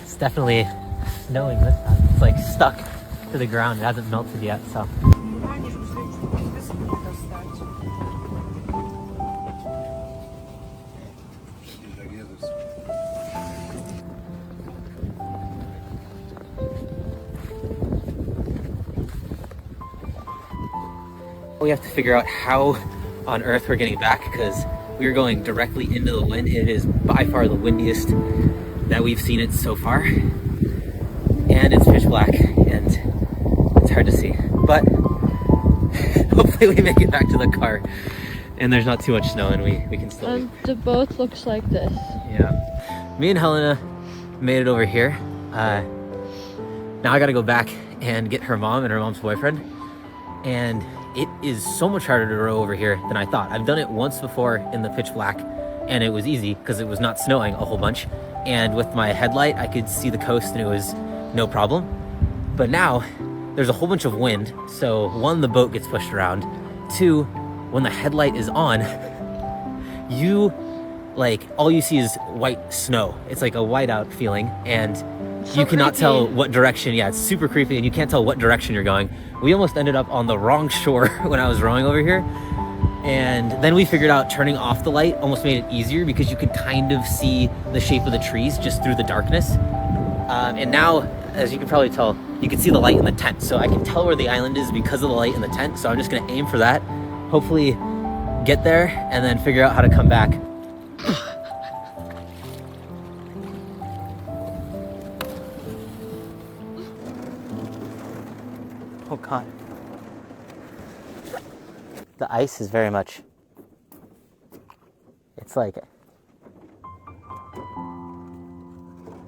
It's definitely snowing this time. It's like stuck to the ground. It hasn't melted yet, so. We have to figure out how on earth we're getting back because we are going directly into the wind. It is by far the windiest that we've seen it so far. And it's pitch black and it's hard to see. But hopefully we make it back to the car and there's not too much snow and we can still... And the boat looks like this. Yeah. Me and Helena made it over here. Now I gotta go back and get her mom and her mom's boyfriend. And it is so much harder to row over here than I thought. I've done it once before in the pitch black, and it was easy because it was not snowing a whole bunch. And with my headlight, I could see the coast and it was no problem. But now there's a whole bunch of wind. So one, the boat gets pushed around. Two, when the headlight is on, all you see is white snow. It's like a whiteout feeling, and you cannot tell what direction. Yeah, it's super creepy, and you can't tell what direction you're going. We almost ended up on the wrong shore when I was rowing over here. And then we figured out turning off the light almost made it easier because you could kind of see the shape of the trees just through the darkness. And now, as you can probably tell, you can see the light in the tent. So I can tell where the island is because of the light in the tent. So I'm just gonna aim for that. Hopefully get there and then figure out how to come back. Oh God. The ice is very much, it's like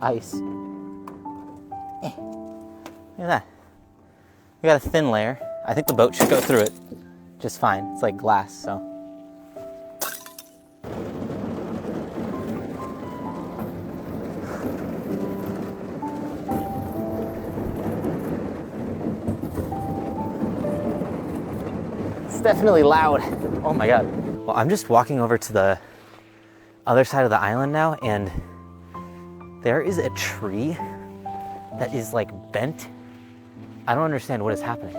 ice. Look at that. We got a thin layer. I think the boat should go through it just fine. It's like glass, so. Definitely loud. Oh my God. Well, I'm just walking over to the other side of the island now, and there is a tree that is like bent. I don't understand what is happening.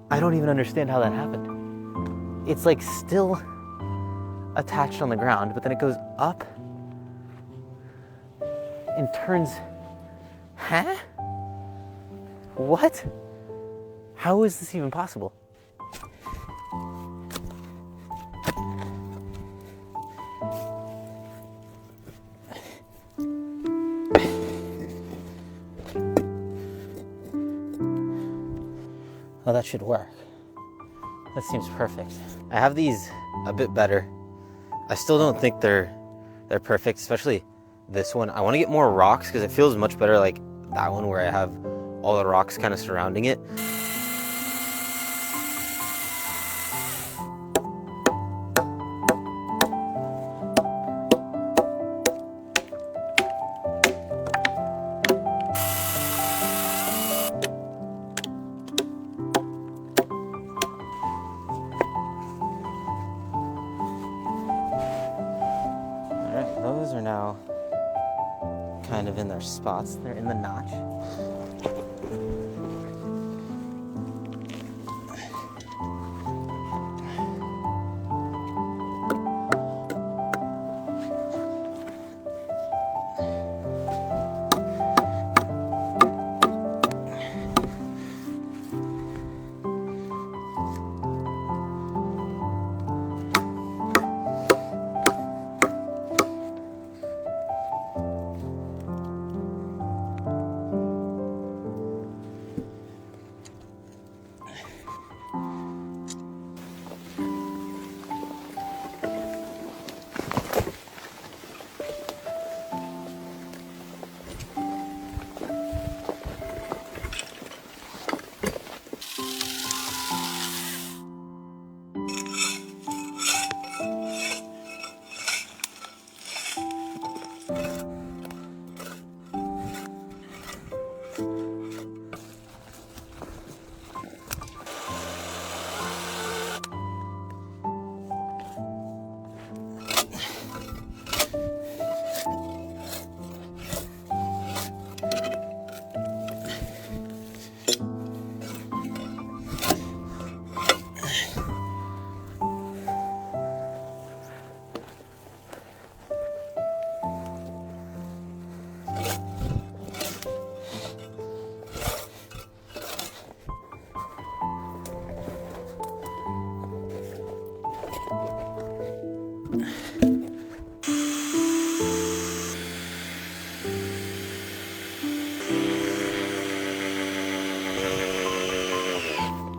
I don't even understand how that happened. It's like still attached on the ground, but then it goes up and turns, huh? What? How is this even possible? Oh, that should work. That seems perfect. I have these a bit better. I still don't think they're perfect, especially this one. I want to get more rocks because it feels much better like that one where I have all the rocks kind of surrounding it. All right, those are now kind of in their spots. They're in the notch.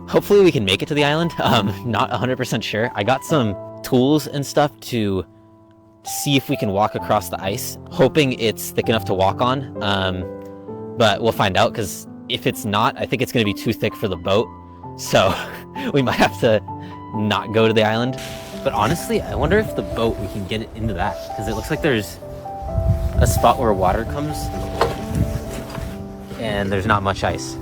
Hopefully we can make it to the island. Not 100% sure. I got some tools and stuff to see if we can walk across the ice, hoping it's thick enough to walk on. But we'll find out, because if it's not, I think it's going to be too thick for the boat. So we might have to not go to the island. But honestly, I wonder if the boat, we can get it into that, because it looks like there's a spot where water comes and there's not much ice.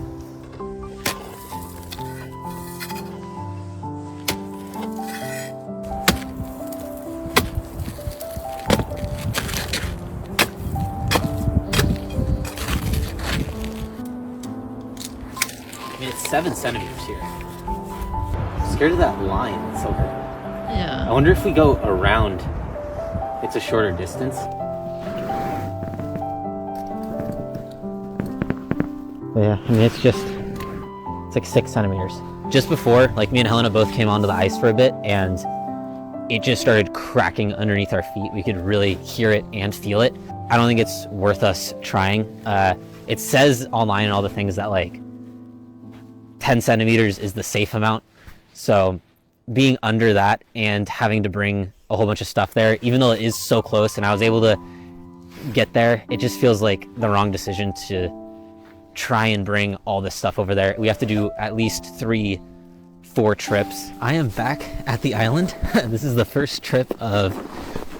I mean, it's 7 centimeters here. I'm scared of that line that's over. Yeah. I wonder if we go around, it's a shorter distance. Yeah, I mean, it's like 6 centimeters. Just before, like, me and Helena both came onto the ice for a bit, and it just started cracking underneath our feet. We could really hear it and feel it. I don't think it's worth us trying. It says online and all the things that like 10 centimeters is the safe amount. So being under that and having to bring a whole bunch of stuff there, even though it is so close and I was able to get there, it just feels like the wrong decision to try and bring all this stuff over there. We have to do at least 3-4 trips. I am back at the island. This is the first trip of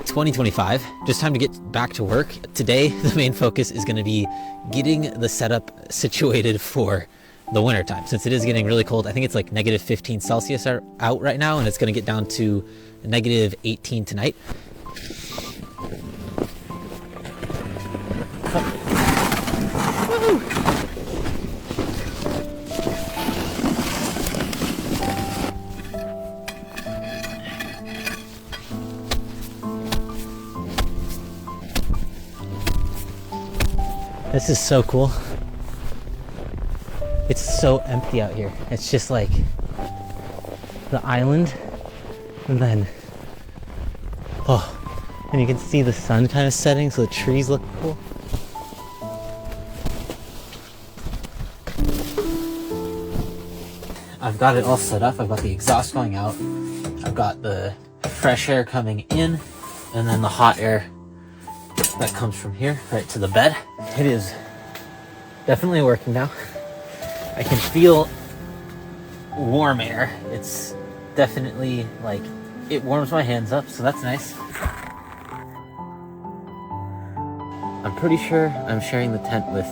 2025. Just time to get back to work. Today, the main focus is going to be getting the setup situated for the winter time, since it is getting really cold. I think it's like negative 15 Celsius out right now, and it's going to get down to negative 18 tonight. This is so cool. It's so empty out here. It's just like the island, and then, and you can see the sun kind of setting, so the trees look cool. I've got it all set up. I've got the exhaust going out. I've got the fresh air coming in, and then the hot air that comes from here right to the bed. It is definitely working now. I can feel warm air. It's definitely like, it warms my hands up, so that's nice. I'm pretty sure I'm sharing the tent with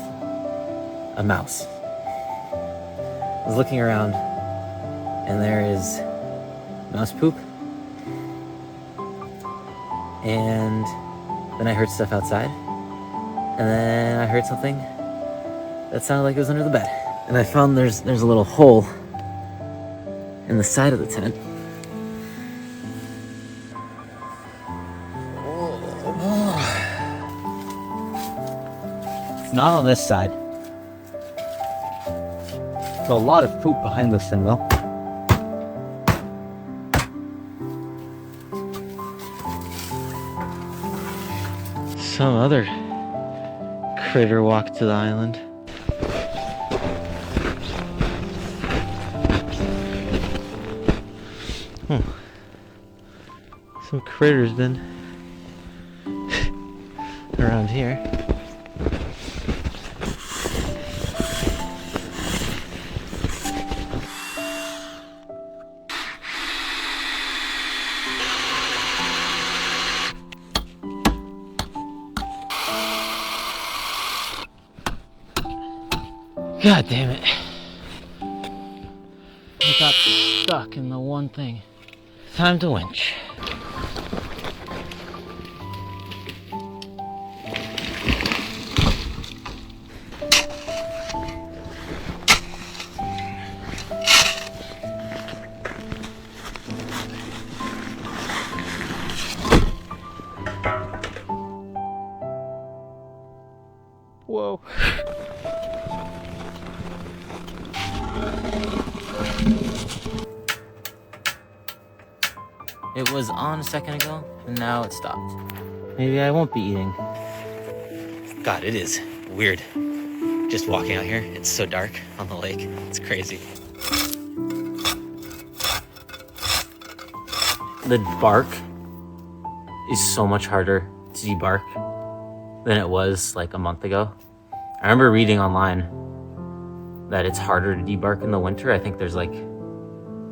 a mouse. I was looking around and there is mouse poop. And then I heard stuff outside. And then I heard something that sounded like it was under the bed. And I found there's a little hole in the side of the tent. It's not on this side. There's a lot of poop behind this thing though. Some other critter walked to the island. Some critters then around here. God damn it. I got stuck in the one thing. Time to winch. Whoa. It was on a second ago, and now it stopped. Maybe I won't be eating. God, it is weird just walking out here. It's so dark on the lake. It's crazy. The bark is so much harder to debark than it was like a month ago. I remember reading online that it's harder to debark in the winter. I think there's like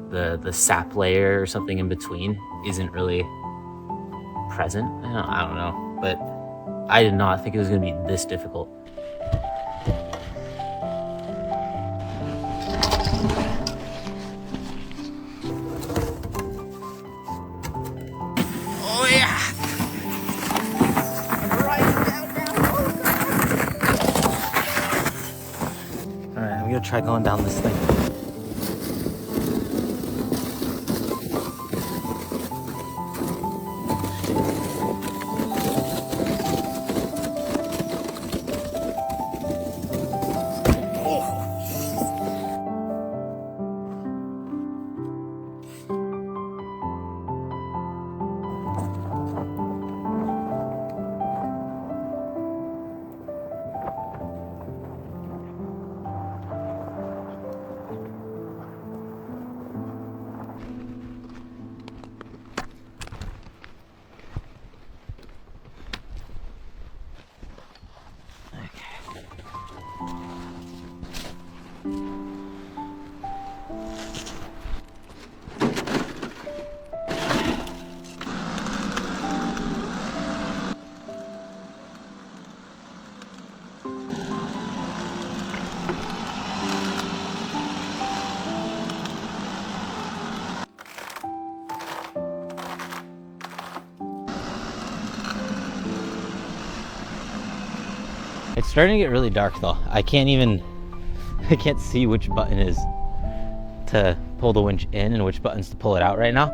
the sap layer or something in between isn't really present. I don't know, but I did not think it was gonna be this difficult. Oh yeah! Alright, I'm gonna try going down this thing. It's starting to get really dark though. I can't see which button is to pull the winch in and which buttons to pull it out right now.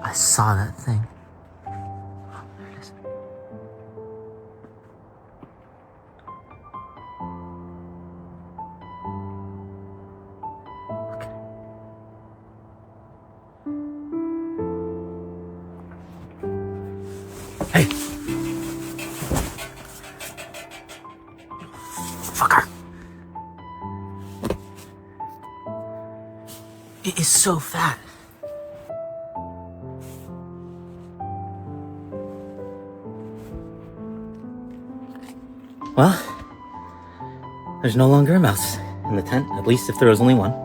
I saw that thing. Hey! Fucker! It is so fat. Well, there's no longer a mouse in the tent, at least if there was only one.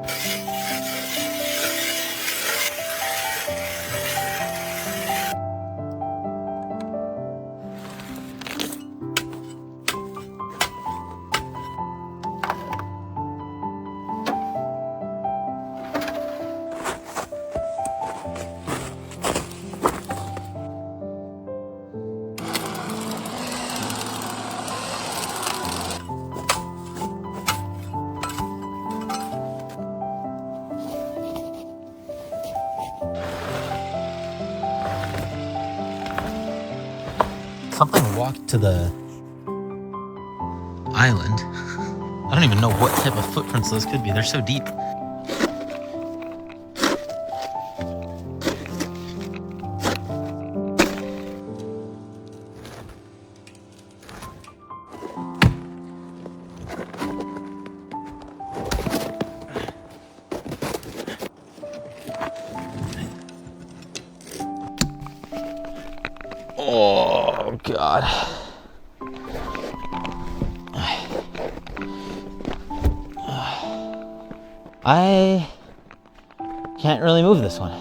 Something walked to the island. I don't even know what type of footprints those could be. They're so deep. Oh, God. I can't really move this one.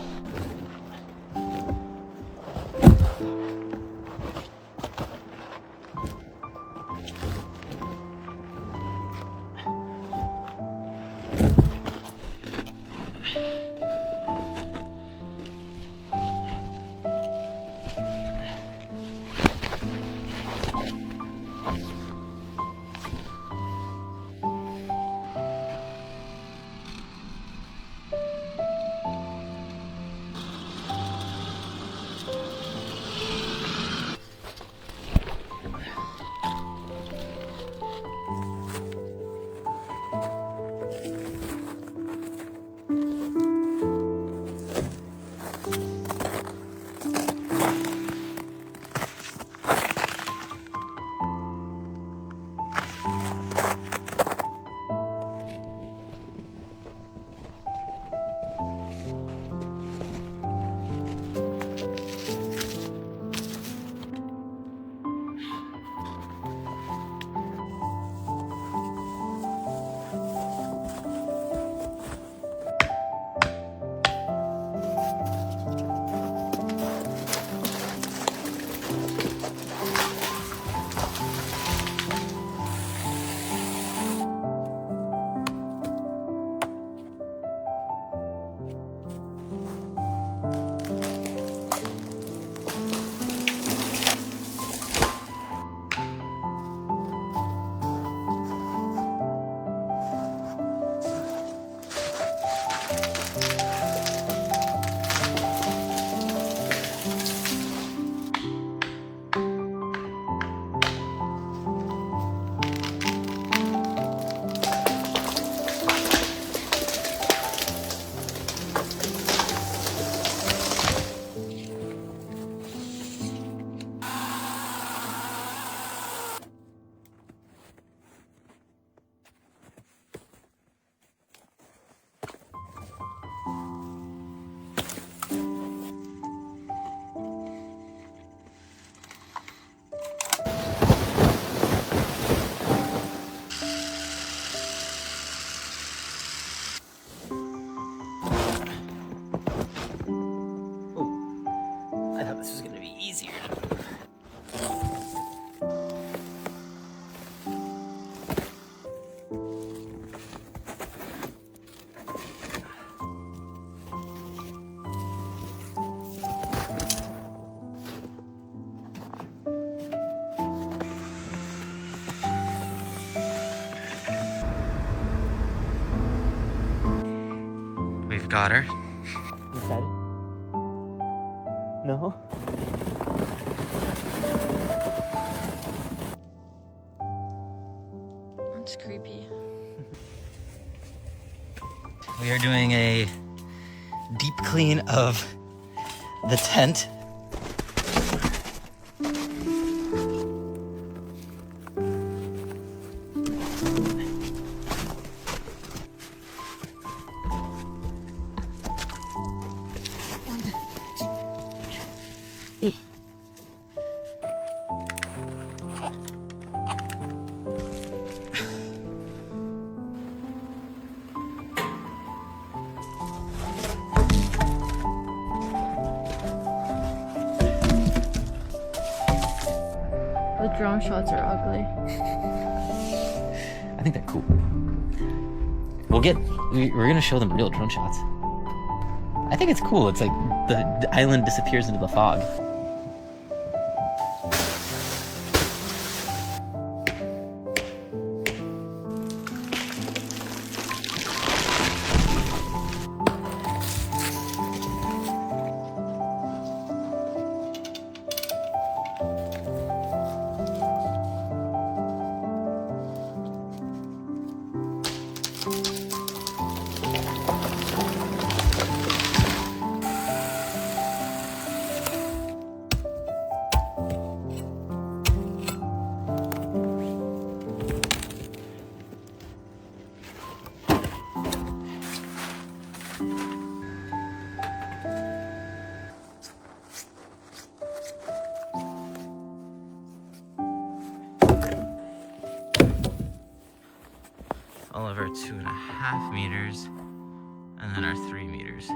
Got her. Excited? No? That's creepy. We are doing a deep clean of the tent. The drone shots are ugly. I think they're cool. We're gonna show them real drone shots. I think it's cool. It's like the island disappears into the fog. All of our 2.5 meters, and then our 3 meters.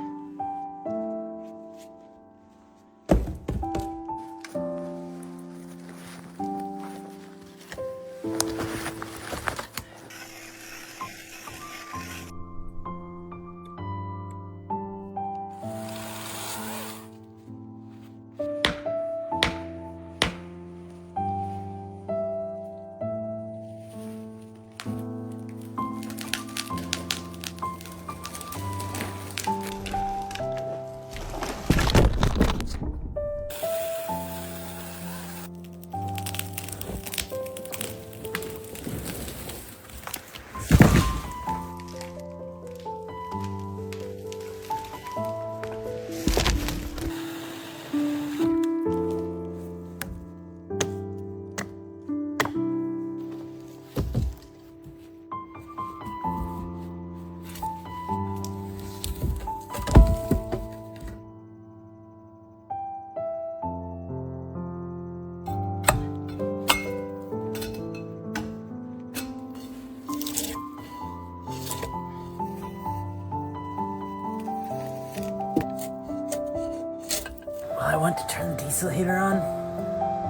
I went to turn the diesel heater on,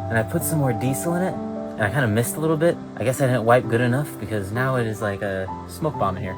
and I put some more diesel in it, and I kind of missed a little bit. I guess I didn't wipe good enough, because now it is like a smoke bomb in here.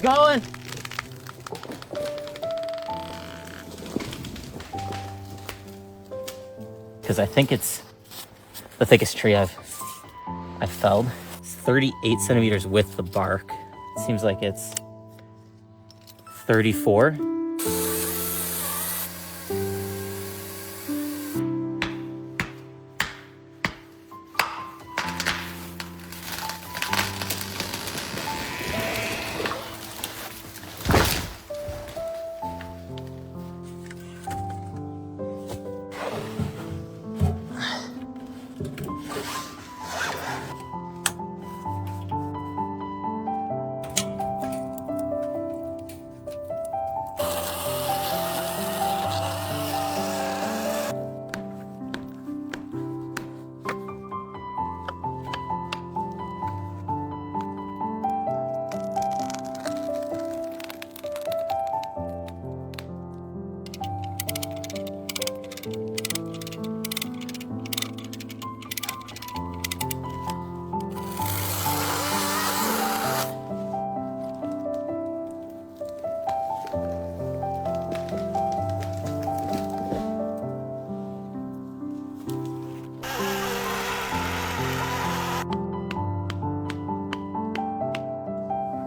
going. Because I think it's the thickest tree I've felled. It's 38 centimeters with the bark. It seems like it's 34.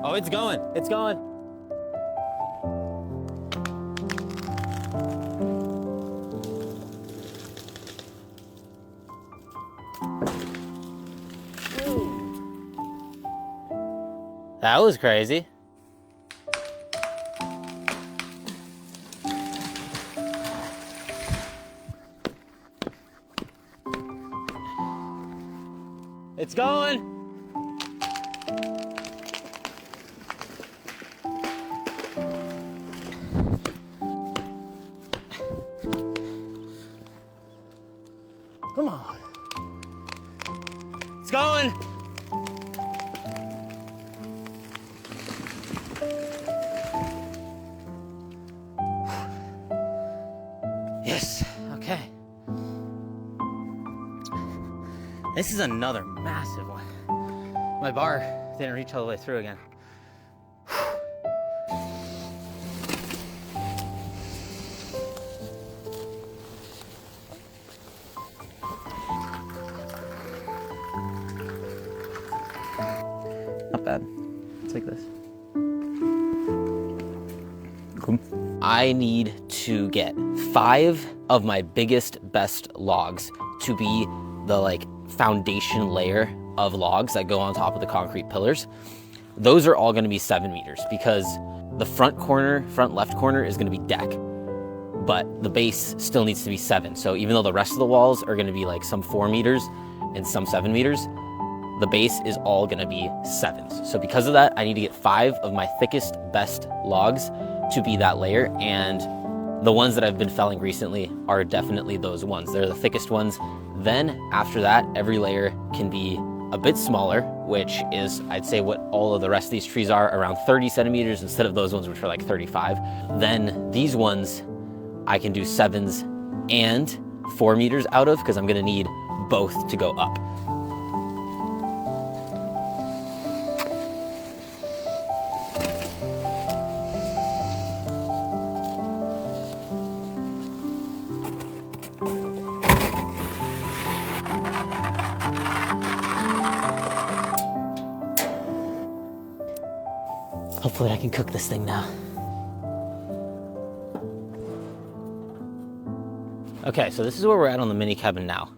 Oh, it's going. It's going. That was crazy. It's going. Come on. It's going. Yes, okay. This is another massive one. My bar didn't reach all the way through again. Not bad. It's like this. Cool. I need to get 5 of my biggest, best logs to be the like foundation layer of logs that go on top of the concrete pillars. Those are all gonna be 7 meters because the front left corner is gonna be deck, but the base still needs to be 7. So even though the rest of the walls are gonna be like some 4 meters and some 7 meters, the base is all gonna be 7s. So because of that, I need to get 5 of my thickest, best logs to be that layer. And the ones that I've been felling recently are definitely those ones. They're the thickest ones. Then after that, every layer can be a bit smaller, which is, I'd say, what all of the rest of these trees are, around 30 centimeters instead of those ones which are like 35. Then these ones, I can do 7s and 4 meters out of, because I'm gonna need both to go up. Hopefully I can cook this thing now. Okay, so this is where we're at on the mini cabin now.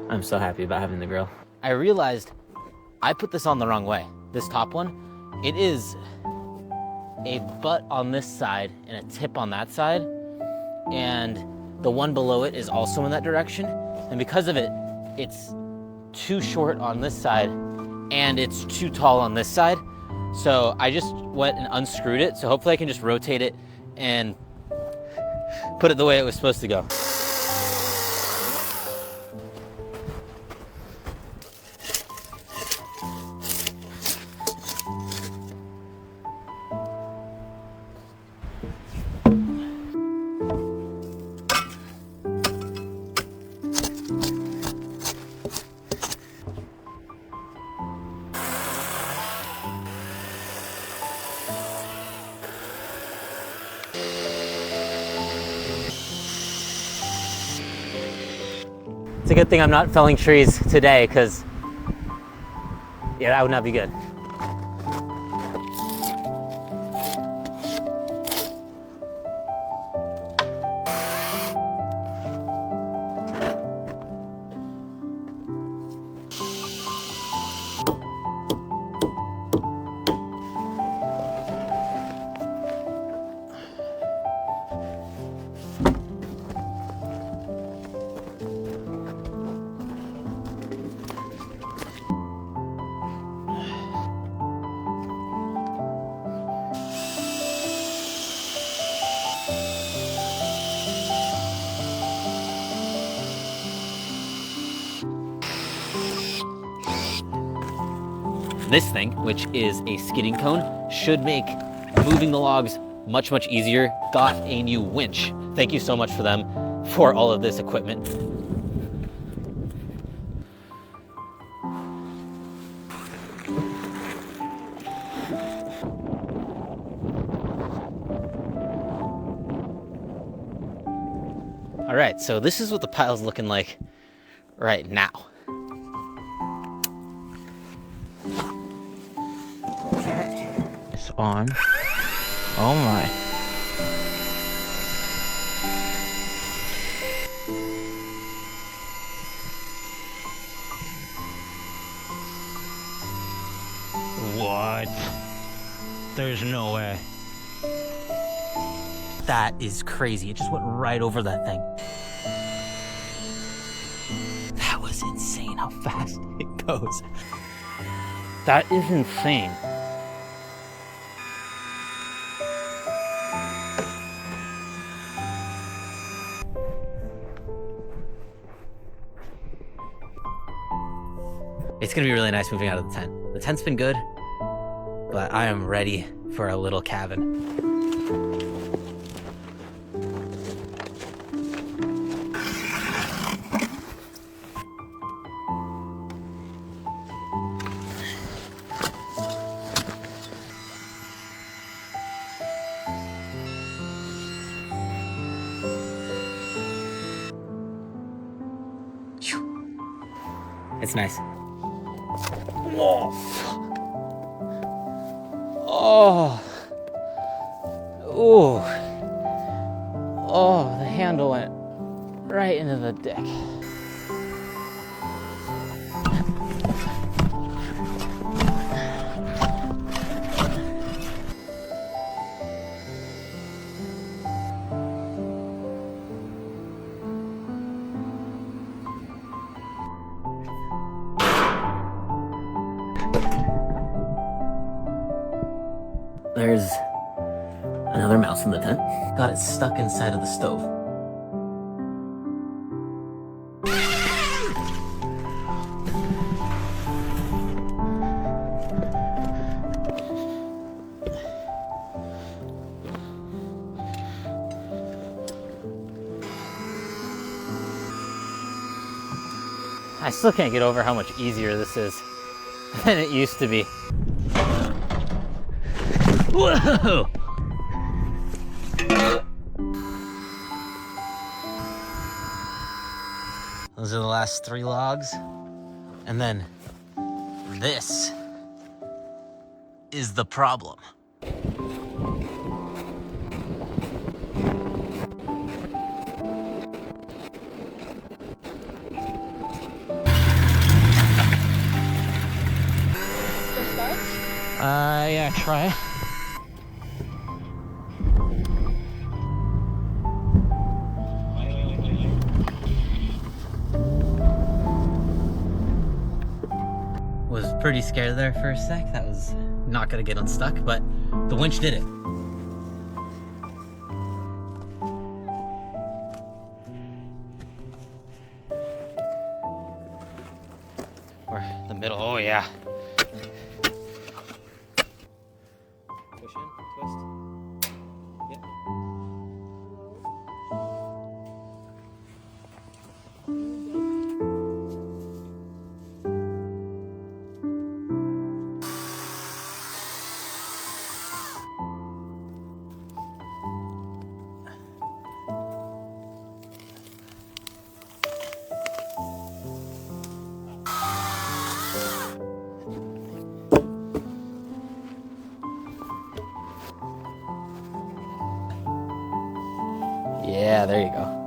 I'm so happy about having the grill. I realized I put this on the wrong way. This top one, it is a butt on this side and a tip on that side. And the one below it is also in that direction. And because of it, it's too short on this side and it's too tall on this side. So I just went and unscrewed it. So hopefully I can just rotate it and put it the way it was supposed to go. It's a good thing I'm not felling trees today, because yeah, that would not be good. This thing, which is a skidding cone, should make moving the logs much, much easier. Got a new winch. Thank you so much for them for all of this equipment. All right, so this is what the pile's looking like right now. It's on. Oh my. What? There's no way. That is crazy. It just went right over that thing. That was insane how fast it goes. That is insane. It's gonna be really nice moving out of the tent. The tent's been good, but I am ready for a little cabin. It's nice. Whoa. Oh. Ooh. Oh, the handle went right into the deck. There's another mouse in the tent. Got it stuck inside of the stove. I still can't get over how much easier this is than it used to be. Whoa! Those are the last 3 logs. And then this is the problem. Yeah, try it. Was pretty scared there for a sec. That was not gonna get unstuck, but the winch did it. Or the middle, oh yeah. Push in, twist. Yep. Yeah, there you go.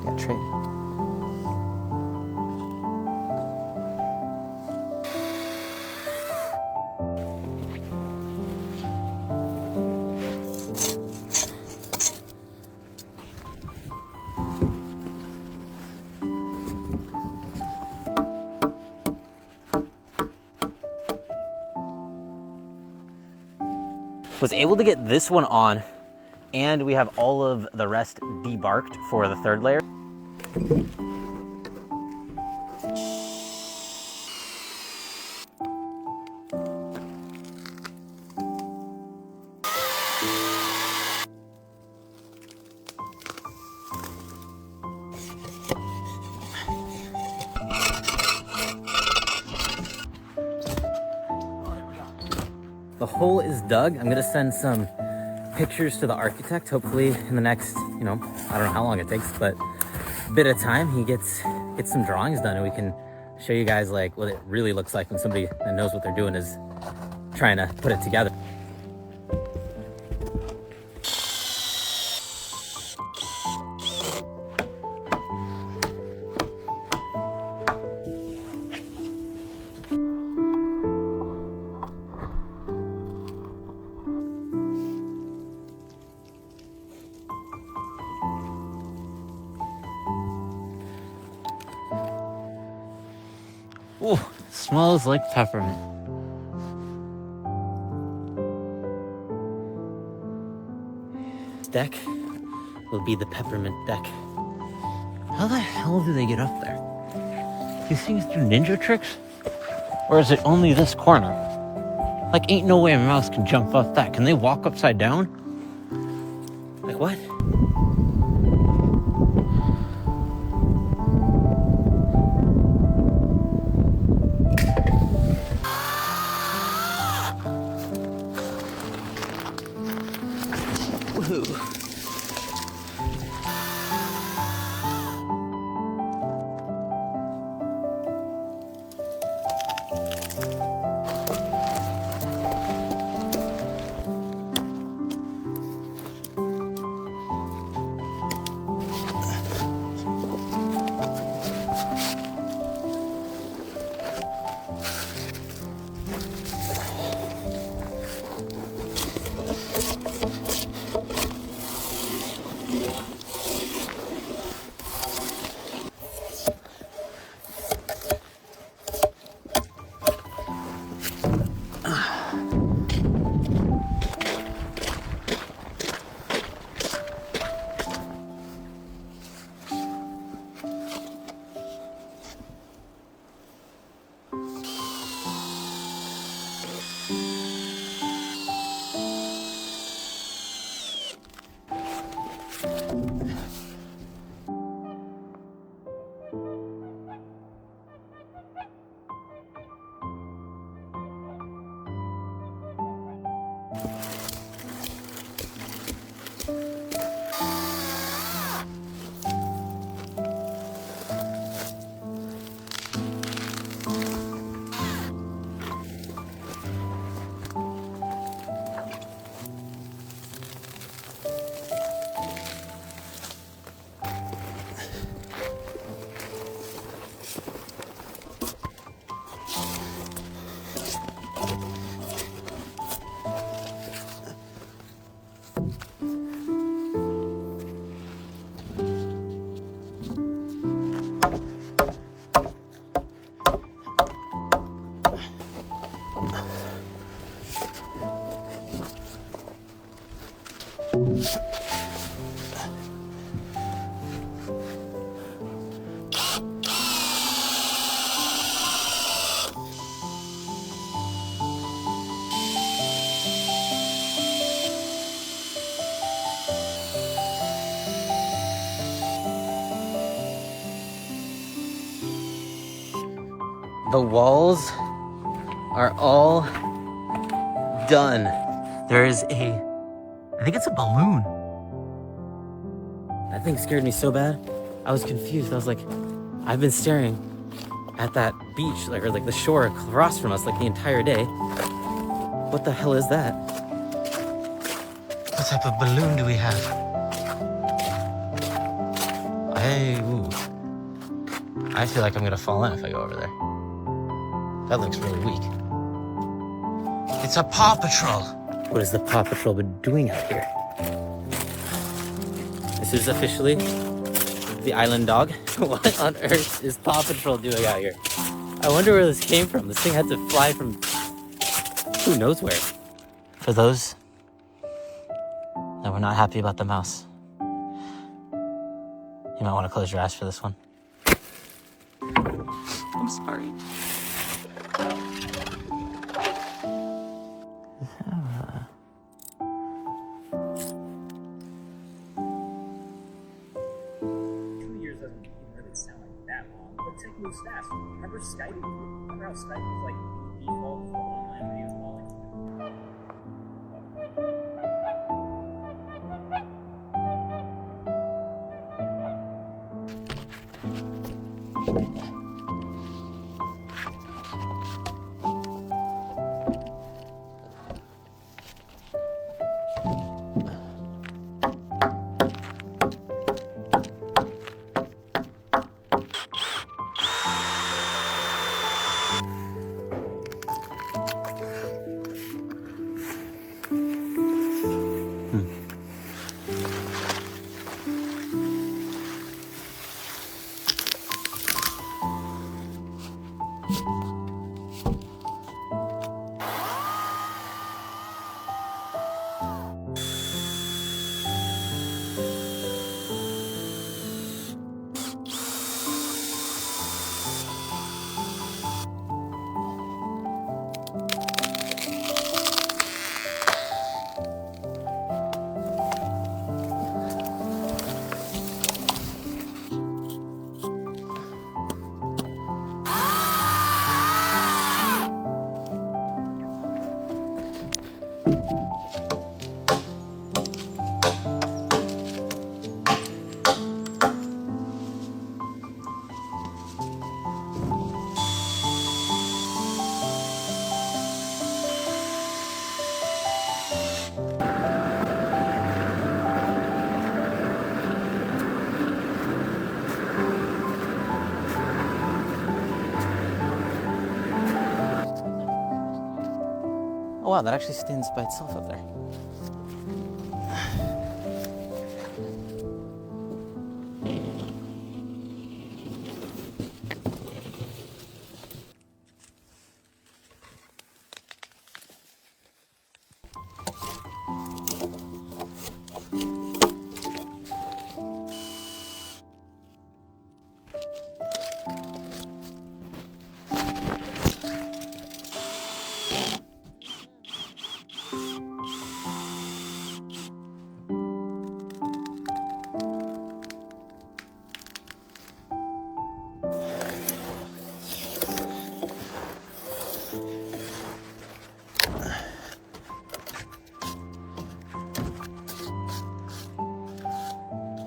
Got trade. Was able to get this one on, and we have all of the rest debarked for the third layer. The hole is dug. I'm gonna send some pictures to the architect, hopefully in the next, I don't know how long it takes, but a bit of time, he gets some drawings done, and we can show you guys like what it really looks like when somebody that knows what they're doing is trying to put it together. Ooh, smells like peppermint. This deck will be the peppermint deck. How the hell do they get up there? These things do ninja tricks? Or is it only this corner? Like, ain't no way a mouse can jump up that. Can they walk upside down? Like, what? The walls are all done. There is I think it's a balloon. That thing scared me so bad. I was confused. I was like, I've been staring at that beach, or the shore across from us, the entire day. What the hell is that? What type of balloon do we have? I feel like I'm gonna fall in if I go over there. That looks really weak. It's a Paw Patrol. What has the Paw Patrol been doing out here? This is officially the island dog. What on earth is Paw Patrol doing out here? I wonder where this came from. This thing had to fly from who knows where. For those that were not happy about the mouse, you might want to close your eyes for this one. I'm sorry. Fast. Remember Skype? Remember how Skype was like default for online video calling? Oh wow, that actually stands by itself up there.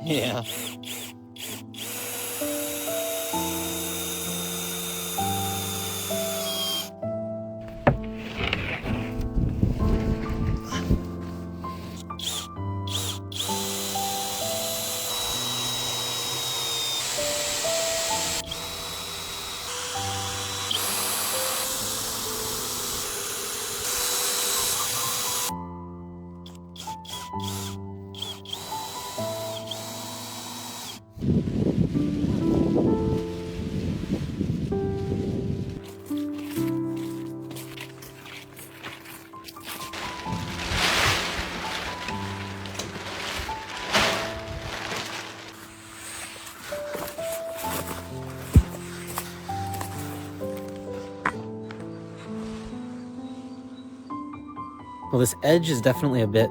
Yeah. Well, this edge is definitely a bit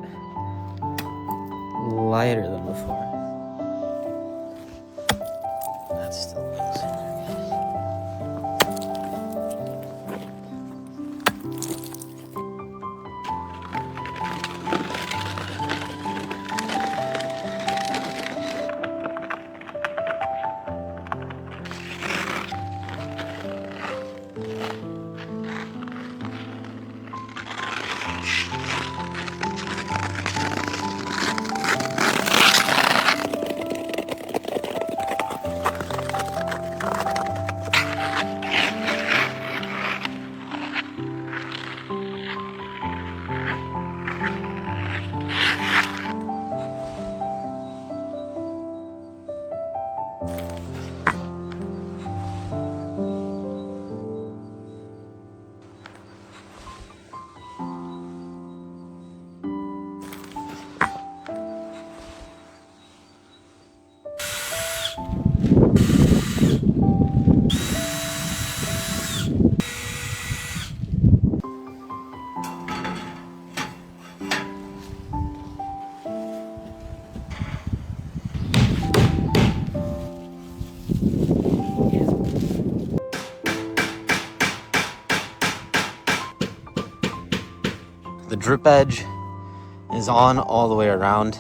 lighter than before. That's still loose in there. The drip edge is on all the way around.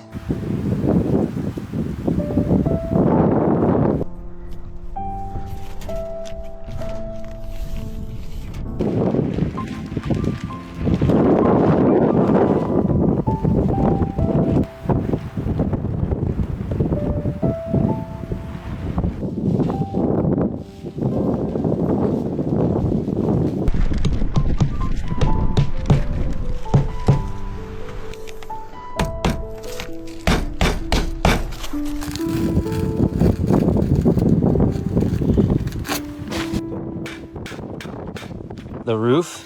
The roof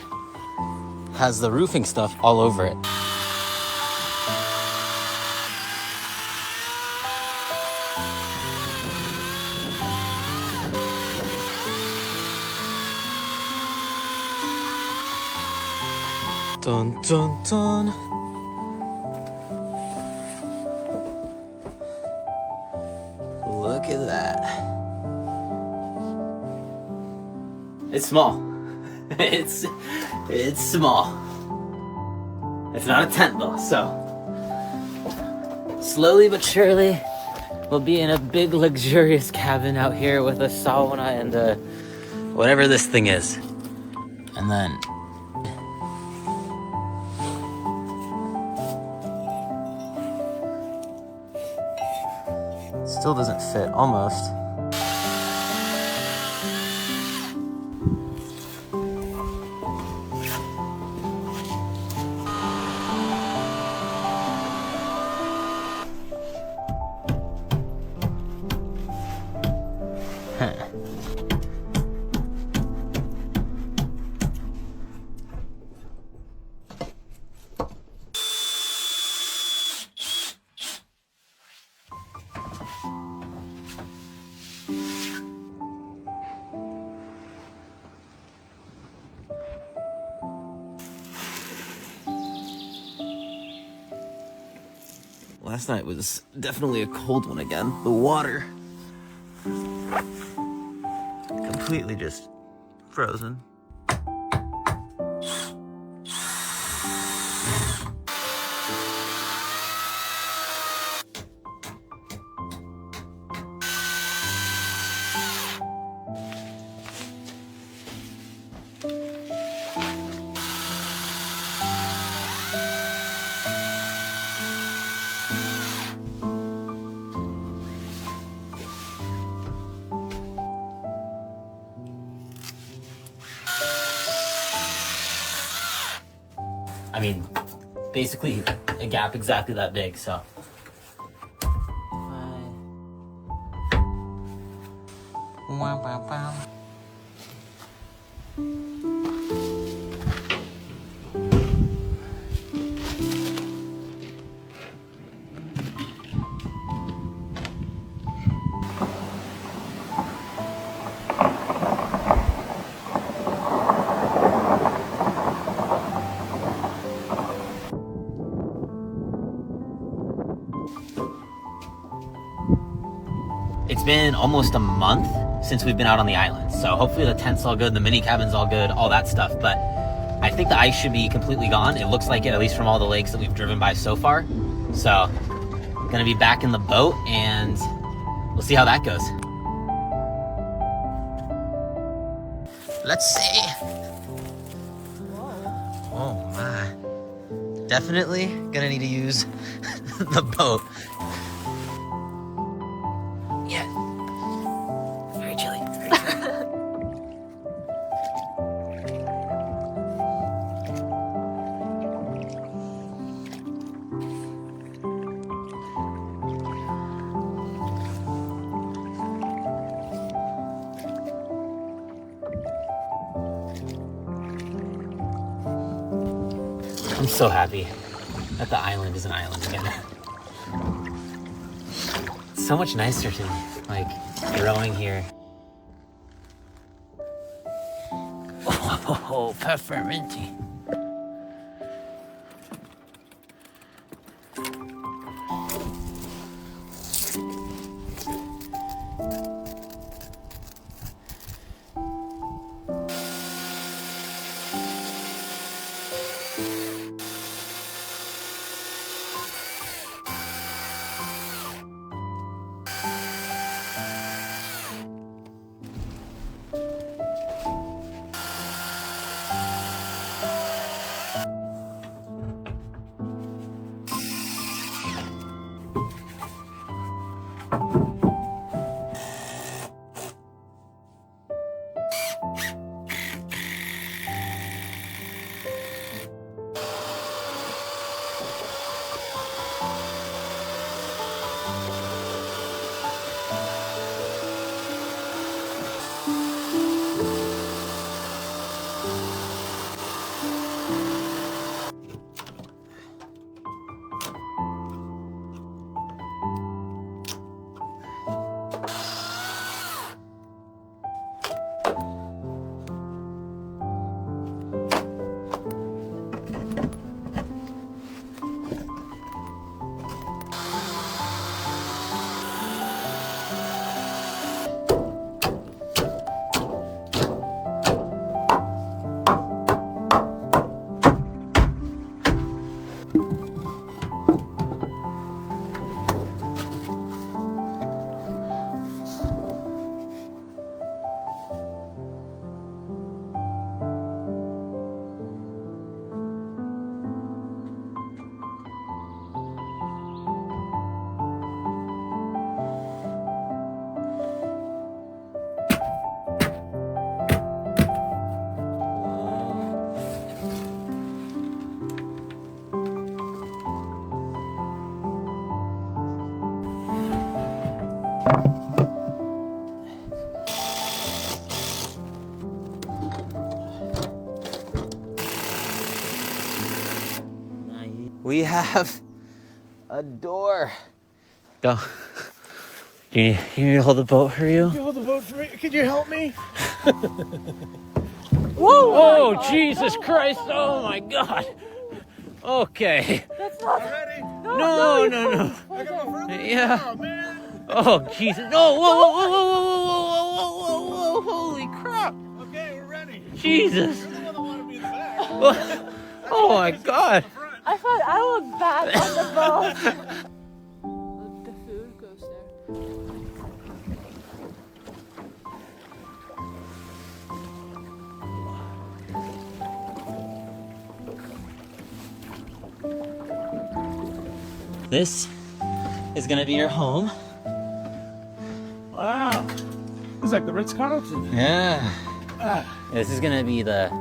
has the roofing stuff all over it. Dun dun dun. Look at that. It's small. It's small. It's not a tent though, so slowly but surely we'll be in a big luxurious cabin out here with a sauna and whatever this thing is. And then still doesn't fit almost. Last night was definitely a cold one again. The water completely just frozen. I mean, basically a gap exactly that big, so. It's been almost a month since we've been out on the island, so hopefully the tent's all good, the mini cabin's all good, all that stuff, but I think the ice should be completely gone. It looks like it, at least from all the lakes that we've driven by so far. So, gonna be back in the boat, and we'll see how that goes. Let's see. Oh my. Definitely gonna need to use the boat. Yeah. Very chilly. I'm so happy that the island is an island again. It's so much nicer to me, like, growing here. Oh, pepperminty. We have a door. Go. You need me to hold the boat for you? Hold the boat for me. Could you help me? Whoa! Oh, Jesus Christ! Oh my God! Okay. That's not. Ready? No. I got my friend. Yeah. Oh, man. Oh, Jesus! No! Whoa! Holy crap! Okay, we're ready. Jesus! You're the one that wanted me in the back. Oh my God! I thought I looked bad on the boat. The food goes there. This is gonna be your home. Wow. It's like the Ritz-Carlton. Yeah. This is gonna be the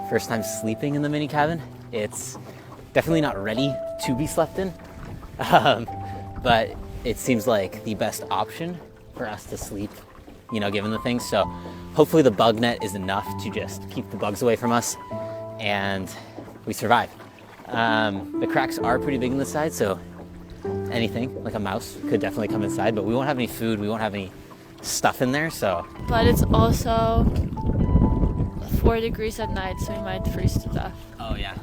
first time sleeping in the mini cabin. It's definitely not ready to be slept in, but it seems like the best option for us to sleep, you know, given the things. So hopefully the bug net is enough to just keep the bugs away from us and we survive. The cracks are pretty big on the side, so anything like a mouse could definitely come inside, but we won't have any food, we won't have any stuff in there, so. But it's also 4 degrees at night, so we might freeze to death. Oh yeah.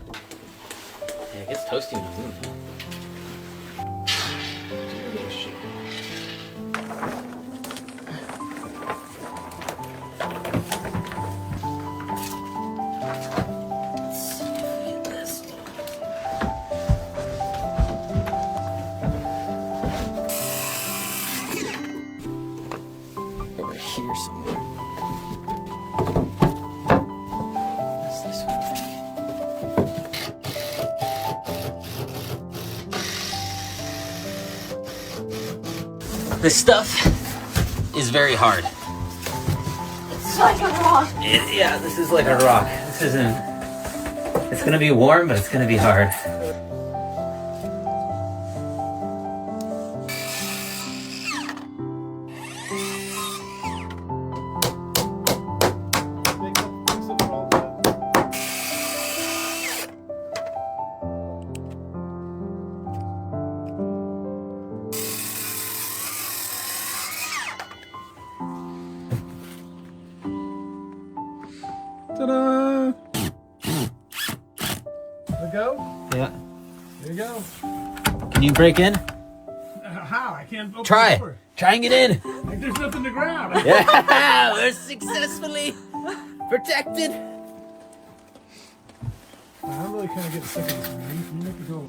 Yeah, it gets toasty in the room. Over here somewhere. What's this one? This stuff is very hard. It's like a rock. Yeah, this is like a rock. This isn't. It's gonna be warm, but it's gonna be hard. Ta-da! There we go. Yeah. There you go. Can you break in? How? I can't open Try. the door. Try and get in. Like there's nothing to grab. Yeah, we're successfully protected. I'm really kind of getting sick of this. You make it go.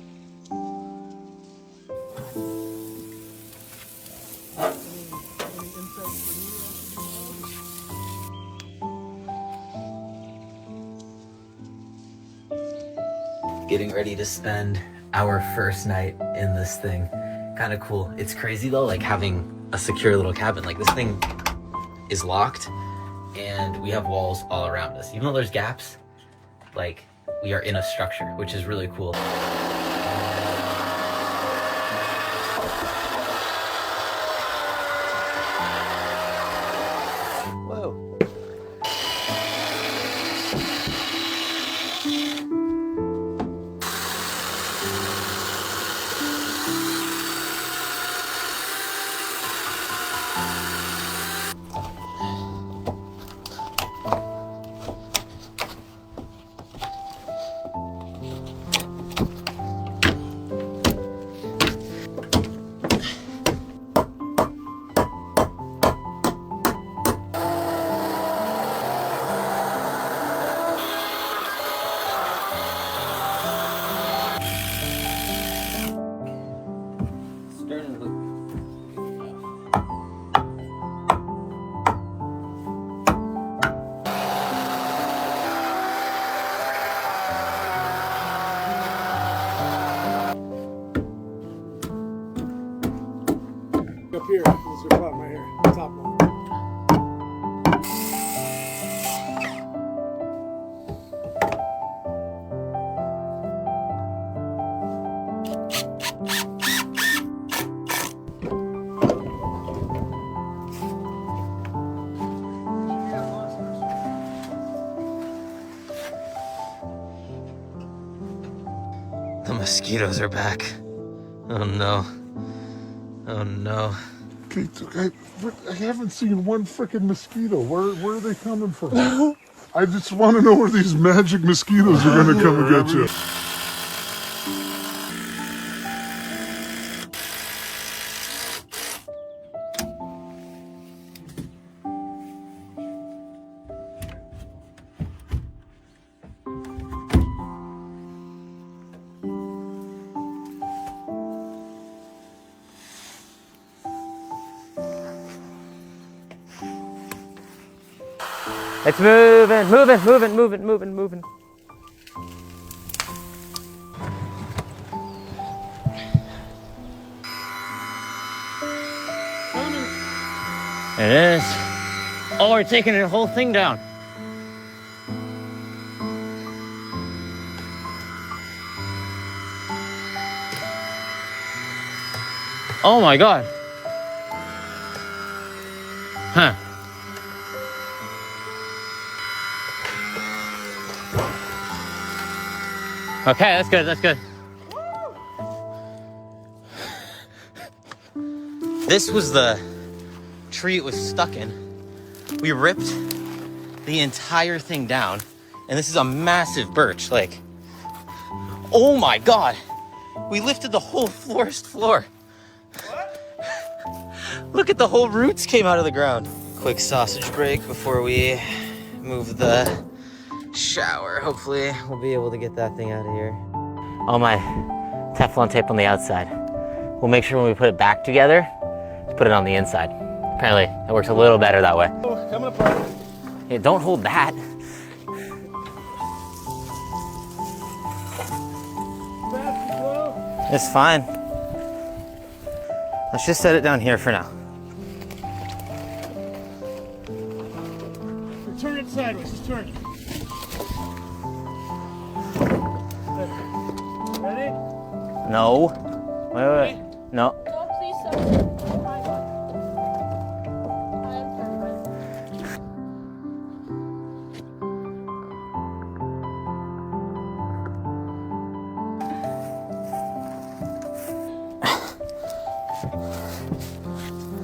Getting ready to spend our first night in this thing. Kind of cool. It's crazy though, like having a secure little cabin. Like this thing is locked and we have walls all around us. Even though there's gaps, like we are in a structure, which is really cool. Whoa. The mosquitoes are back. Oh no. Oh no. I haven't seen one freaking mosquito. Where are they coming from? I just want to know where these magic mosquitoes are going to come and get you. It's moving. It is. Oh, we're taking the whole thing down. Oh my God. Huh. Okay, that's good, that's good. This was the tree it was stuck in. We ripped the entire thing down, and this is a massive birch, like, oh my God. We lifted the whole forest floor. Look at the whole roots came out of the ground. Quick sausage break before we move the shower. Hopefully we'll be able to get that thing out of here. All my Teflon tape on the outside. We'll make sure when we put it back together, to put it on the inside. Apparently it works a little better that way. Coming apart. Yeah, don't hold that. It's fine. Let's just set it down here for now. Turn it sideways. Just turn it. Ready? No. Wait. No. No, please stop. Oh my God. I am terrified.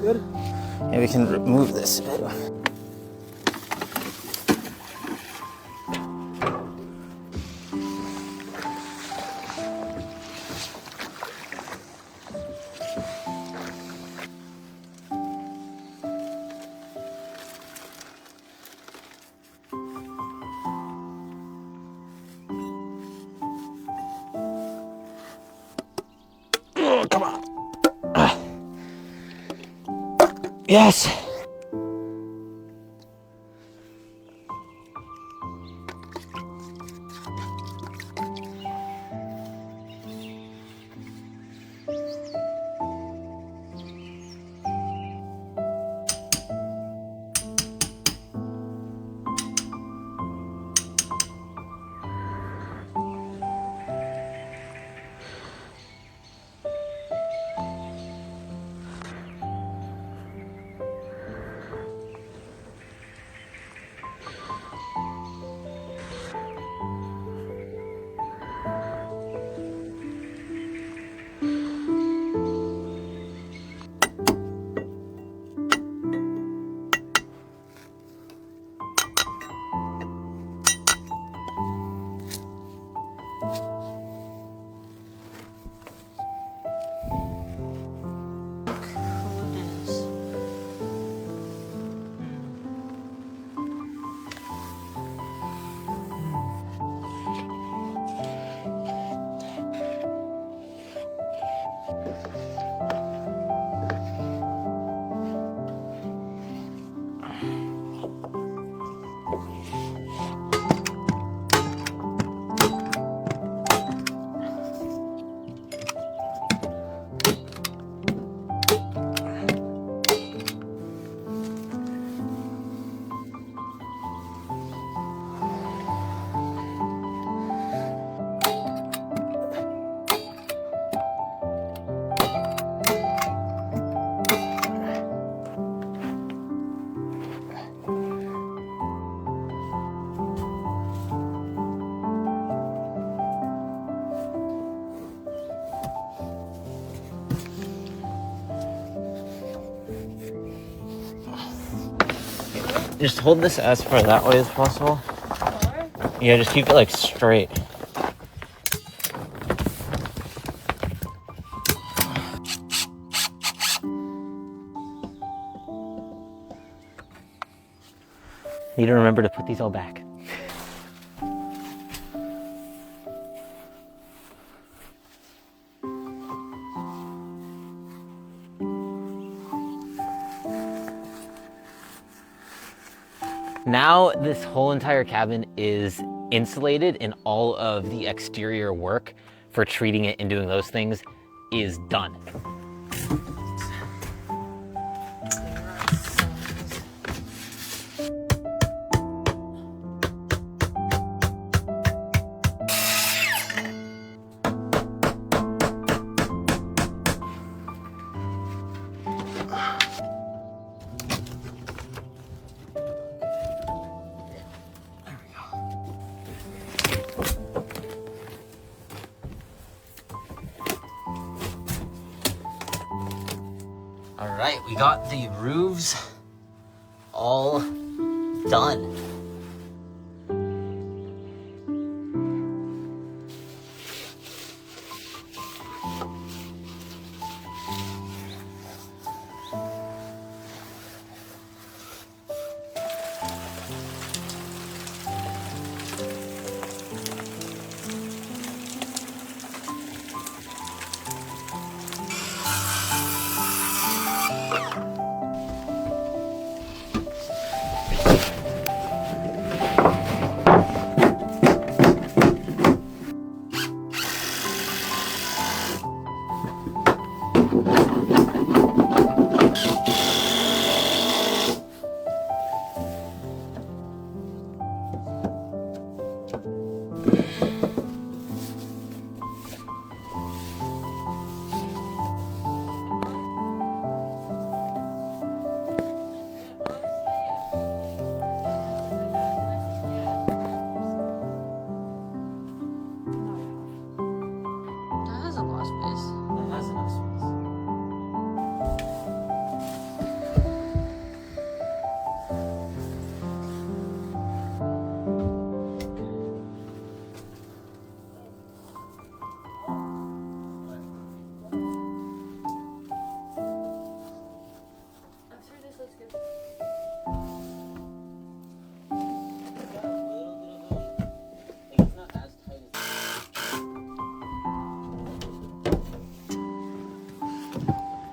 Good. Yeah, we can remove this a bit. Oh, come on. Yes. Just hold this as far that way as possible. Yeah, just keep it like straight. Need to remember to put these all back. Now this whole entire cabin is insulated and all of the exterior work for treating it and doing those things is done. All right, we got the roofs all done.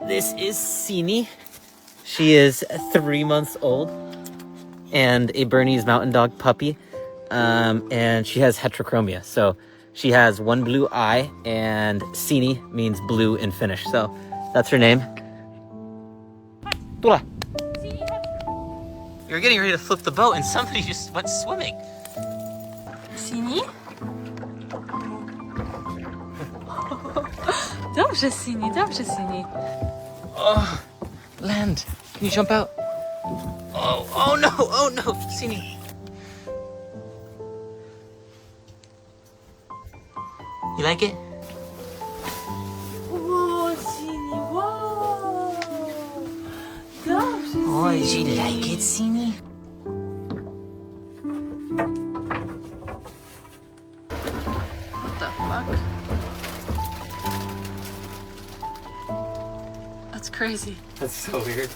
This is Sini. She is 3 months old and a Bernese Mountain Dog puppy. And she has heterochromia. So she has one blue eye, and Sini means blue in Finnish. So that's her name. Tula. You're getting ready to flip the boat and somebody just went swimming. Sini? Dobrze, Sini, dobrze, Sini. Oh, land. Can you jump out? Oh no, Sini. You like it? Whoa, Sini, wow. Dobrze, Oh, did you like it, Sini? What the fuck? That's crazy. That's so weird.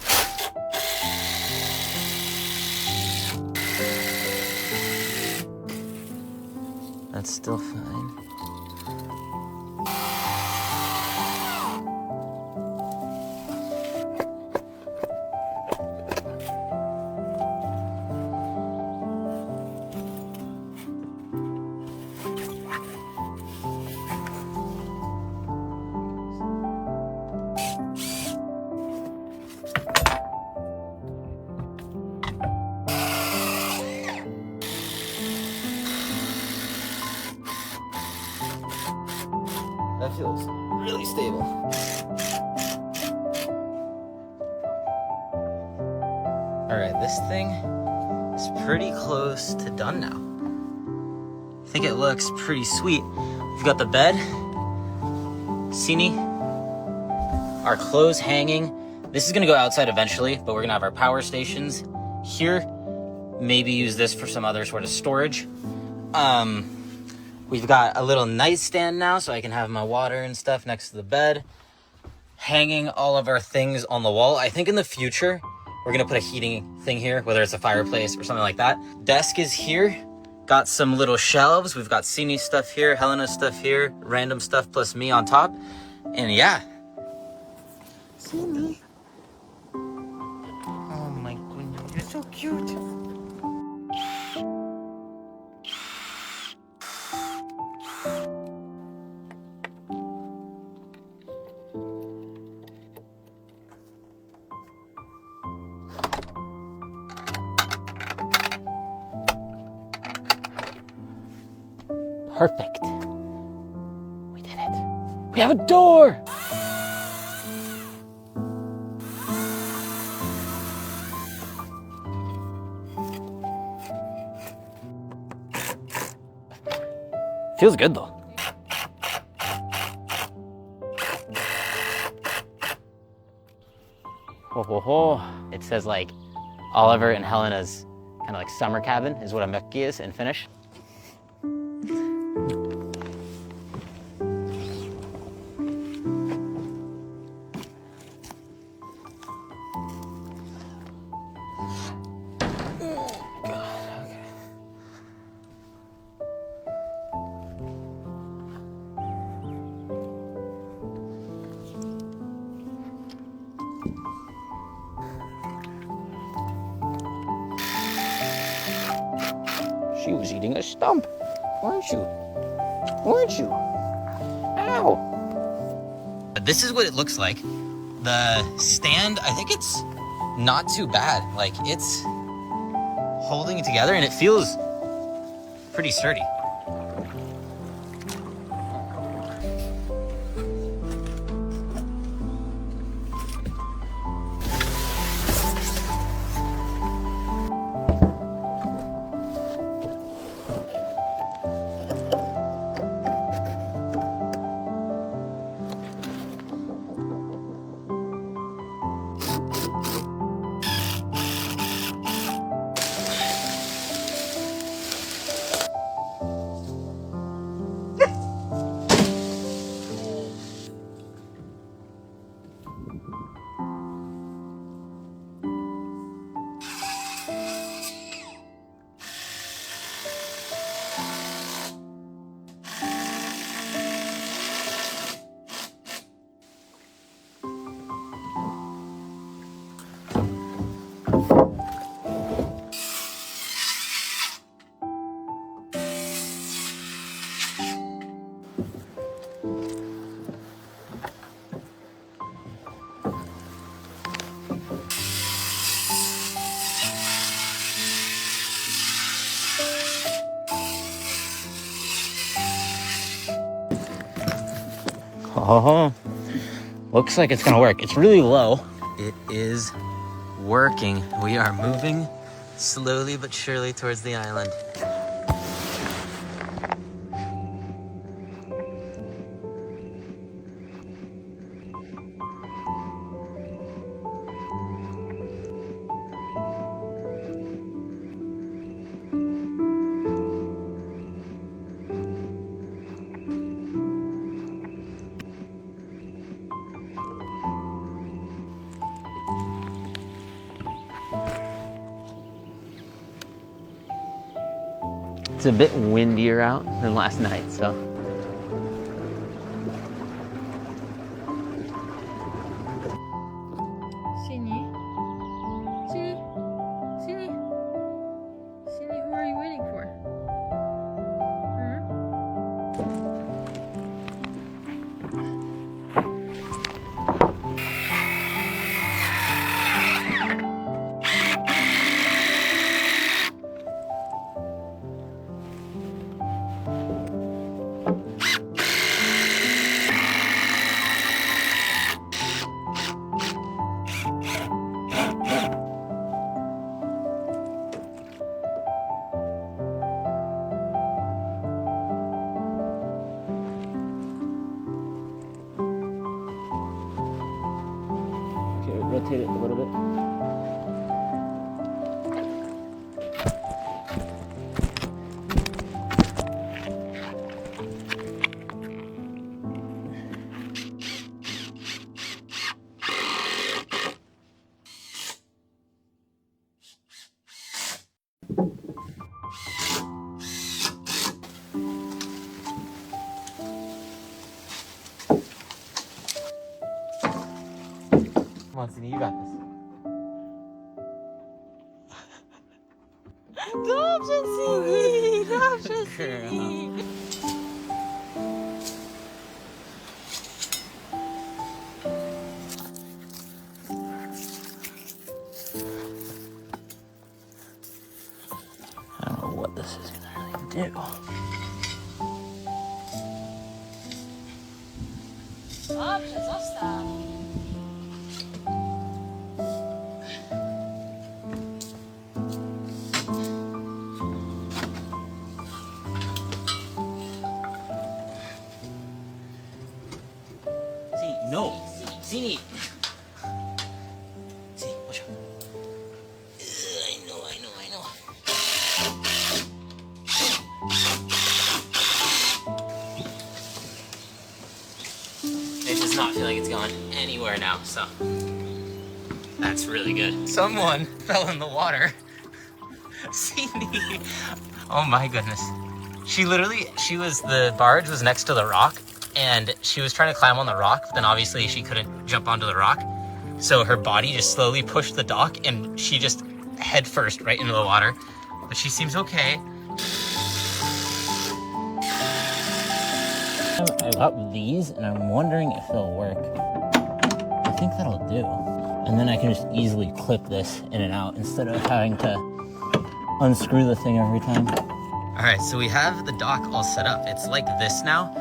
That's still fine. That feels really stable. All right, this thing is pretty close to done now. I think it looks pretty sweet. We've got the bed, Sini, our clothes hanging. This is gonna go outside eventually, but we're gonna have our power stations here, maybe use this for some other sort of storage. We've got a little nightstand now, so I can have my water and stuff next to the bed. Hanging all of our things on the wall. I think in the future, we're gonna put a heating thing here, whether it's a fireplace or something like that. Desk is here. Got some little shelves. We've got Sini's stuff here, Helena's stuff here, random stuff plus me on top. And yeah. Sini. Oh my goodness, you're so cute. Perfect. We did it. We have a door! Feels good though. Ho ho ho. It says like Oliver and Helena's kind of like summer cabin is what a mökki is in Finnish. She was eating a stump, weren't you? Weren't you? Ow! This is what it looks like. The stand, I think it's not too bad. Like, it's holding it together and it feels pretty sturdy. Oh, looks like it's gonna work. It's really low. It is working. We are moving slowly but surely towards the island. It's a bit windier out than last night, so. Sini? Sini? Sini? Sini, who are you waiting for? Okay, rotate it a little bit. Come on, Sydney, you got this. Dobrze, Sini! Dobrze, Sini! I don't know what this is gonna really do. Dobrze, zostaw. See, no. Sydney. See, watch out. I know. It does not feel like it's going anywhere now, so that's really good. Someone fell in the water. Sydney. Oh my goodness. The barge was next to the rock, and she was trying to climb on the rock, but then obviously she couldn't jump onto the rock. So her body just slowly pushed the dock, and she just head first right into the water. But she seems okay. I got these, and I'm wondering if they'll work. I think that'll do. And then I can just easily clip this in and out instead of having to unscrew the thing every time. All right, so we have the dock all set up. It's like this now.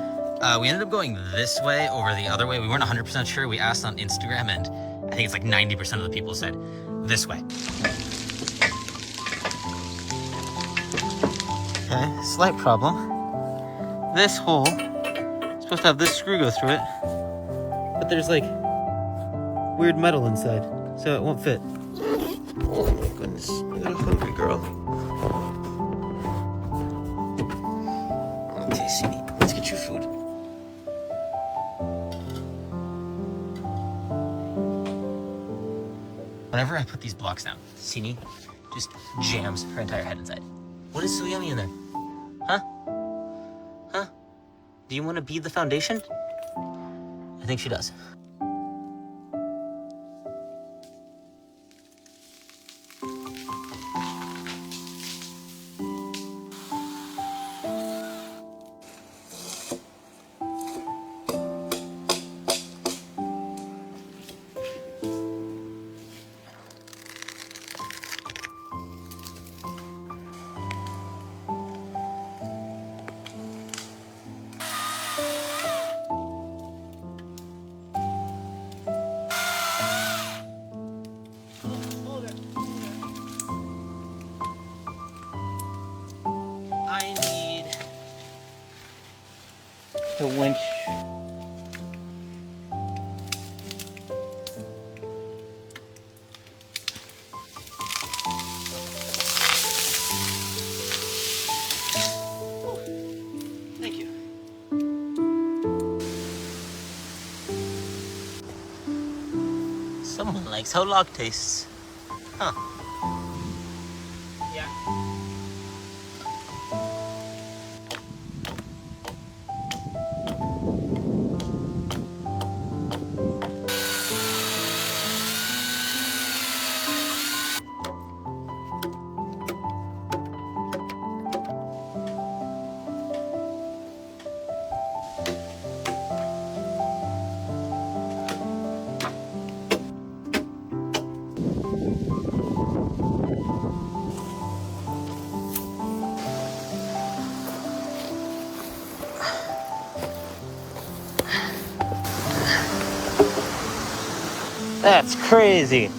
We ended up going this way over the other way. We weren't 100% sure. We asked on Instagram, and I think it's like 90% of the people said this way. Okay, slight problem. This hole is supposed to have this screw go through it, but there's like weird metal inside, so it won't fit. Oh my goodness, I got a hungry girl. Okay, Sydney, let's get your food. Whenever I put these blocks down, Sydney just jams her entire head inside. What is so yummy in there? Huh? Huh? Do you want to be the foundation? I think she does. I need The winch. Thank you. Someone likes how log tastes. Huh. Yeah. That's crazy.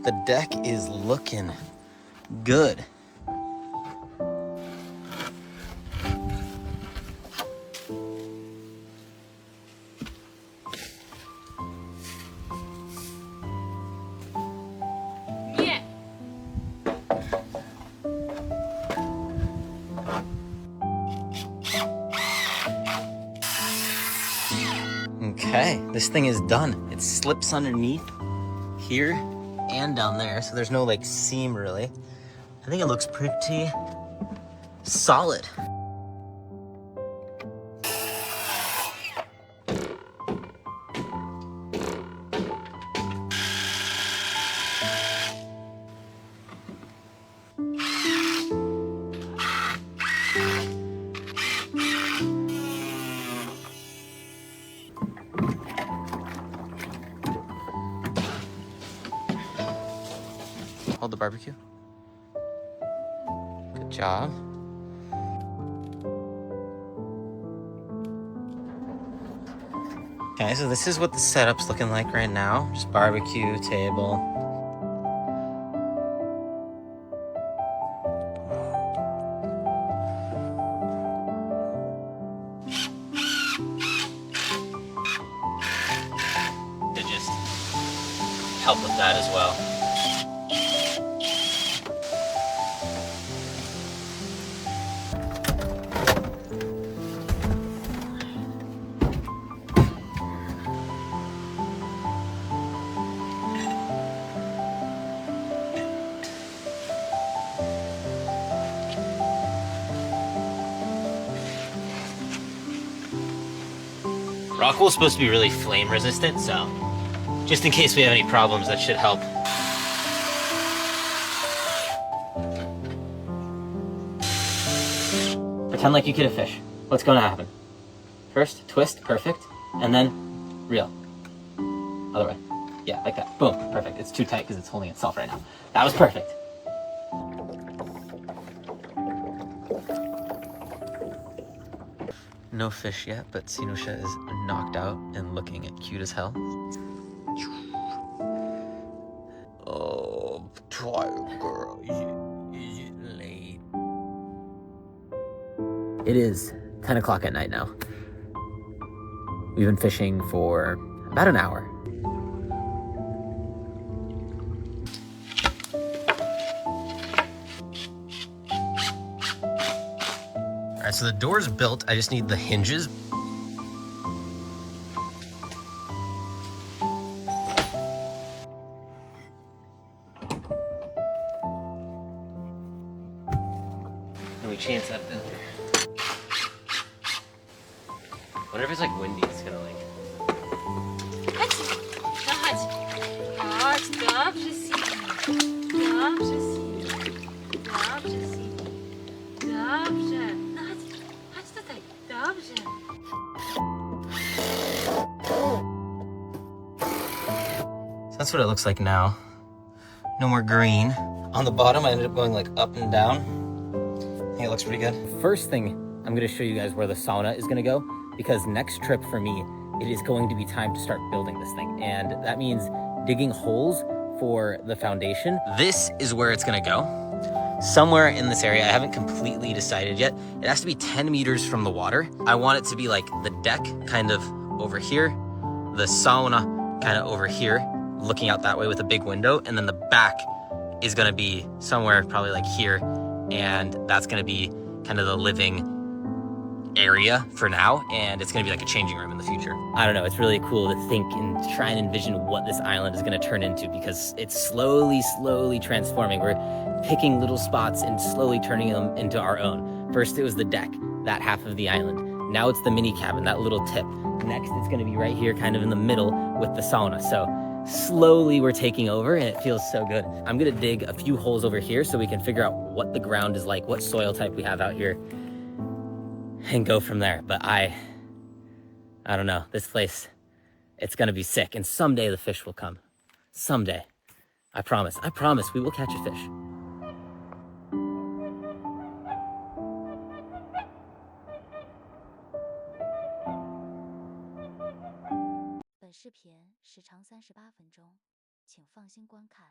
The deck is looking good. Yeah. Okay, this thing is done. It slips underneath here and down there, so there's no like seam really. I think it looks pretty solid. Hold the barbecue. Good job. Okay, so this is what the setup's looking like right now. Just barbecue table. To just help with that as well. Rockwool is supposed to be really flame resistant, so just in case we have any problems, that should help. Pretend like you get a fish. What's going to happen? First, twist, perfect, and then reel. Other way. Yeah, like that. Boom, perfect. It's too tight because it's holding itself right now. That was perfect. No fish yet, but Sinusha is knocked out and looking cute as hell. Oh, tired girl, is it late? It is 10 o'clock at night now. We've been fishing for about an hour. All right, so the door's built. I just need the hinges. And we chance that builder. Wonder if it's like windy, it's gonna like. Chodź, dobrze, Siri. Dobrze, Siri. Dobrze, Siri. Dobrze. No chodź tutaj. Dobrze. So that's what it looks like now. No more green. On the bottom, I ended up going like up and down. I think it looks pretty good. First thing, I'm gonna show you guys where the sauna is gonna go, because next trip for me, it is going to be time to start building this thing. And that means digging holes for the foundation. This is where it's gonna go. Somewhere in this area, I haven't completely decided yet. It has to be 10 meters from the water. I want it to be like the deck kind of over here, the sauna kind of over here, looking out that way with a big window, and then the back is gonna be somewhere probably like here, and that's gonna be kind of the living area for now, and it's gonna be like a changing room in the future. I don't know, it's really cool to think and try and envision what this island is gonna turn into, because it's slowly transforming. We're picking little spots and slowly turning them into our own. First it was the deck, that half of the island. Now it's the mini cabin, that little tip. Next it's gonna be right here kind of in the middle with the sauna. So slowly we're taking over and it feels so good. I'm gonna dig a few holes over here so we can figure out what the ground is like, what soil type we have out here, and go from there. But I don't know, this place, it's gonna be sick, and someday the fish will come. Someday. I promise we will catch a fish. 本视频时长38分钟，请放心观看。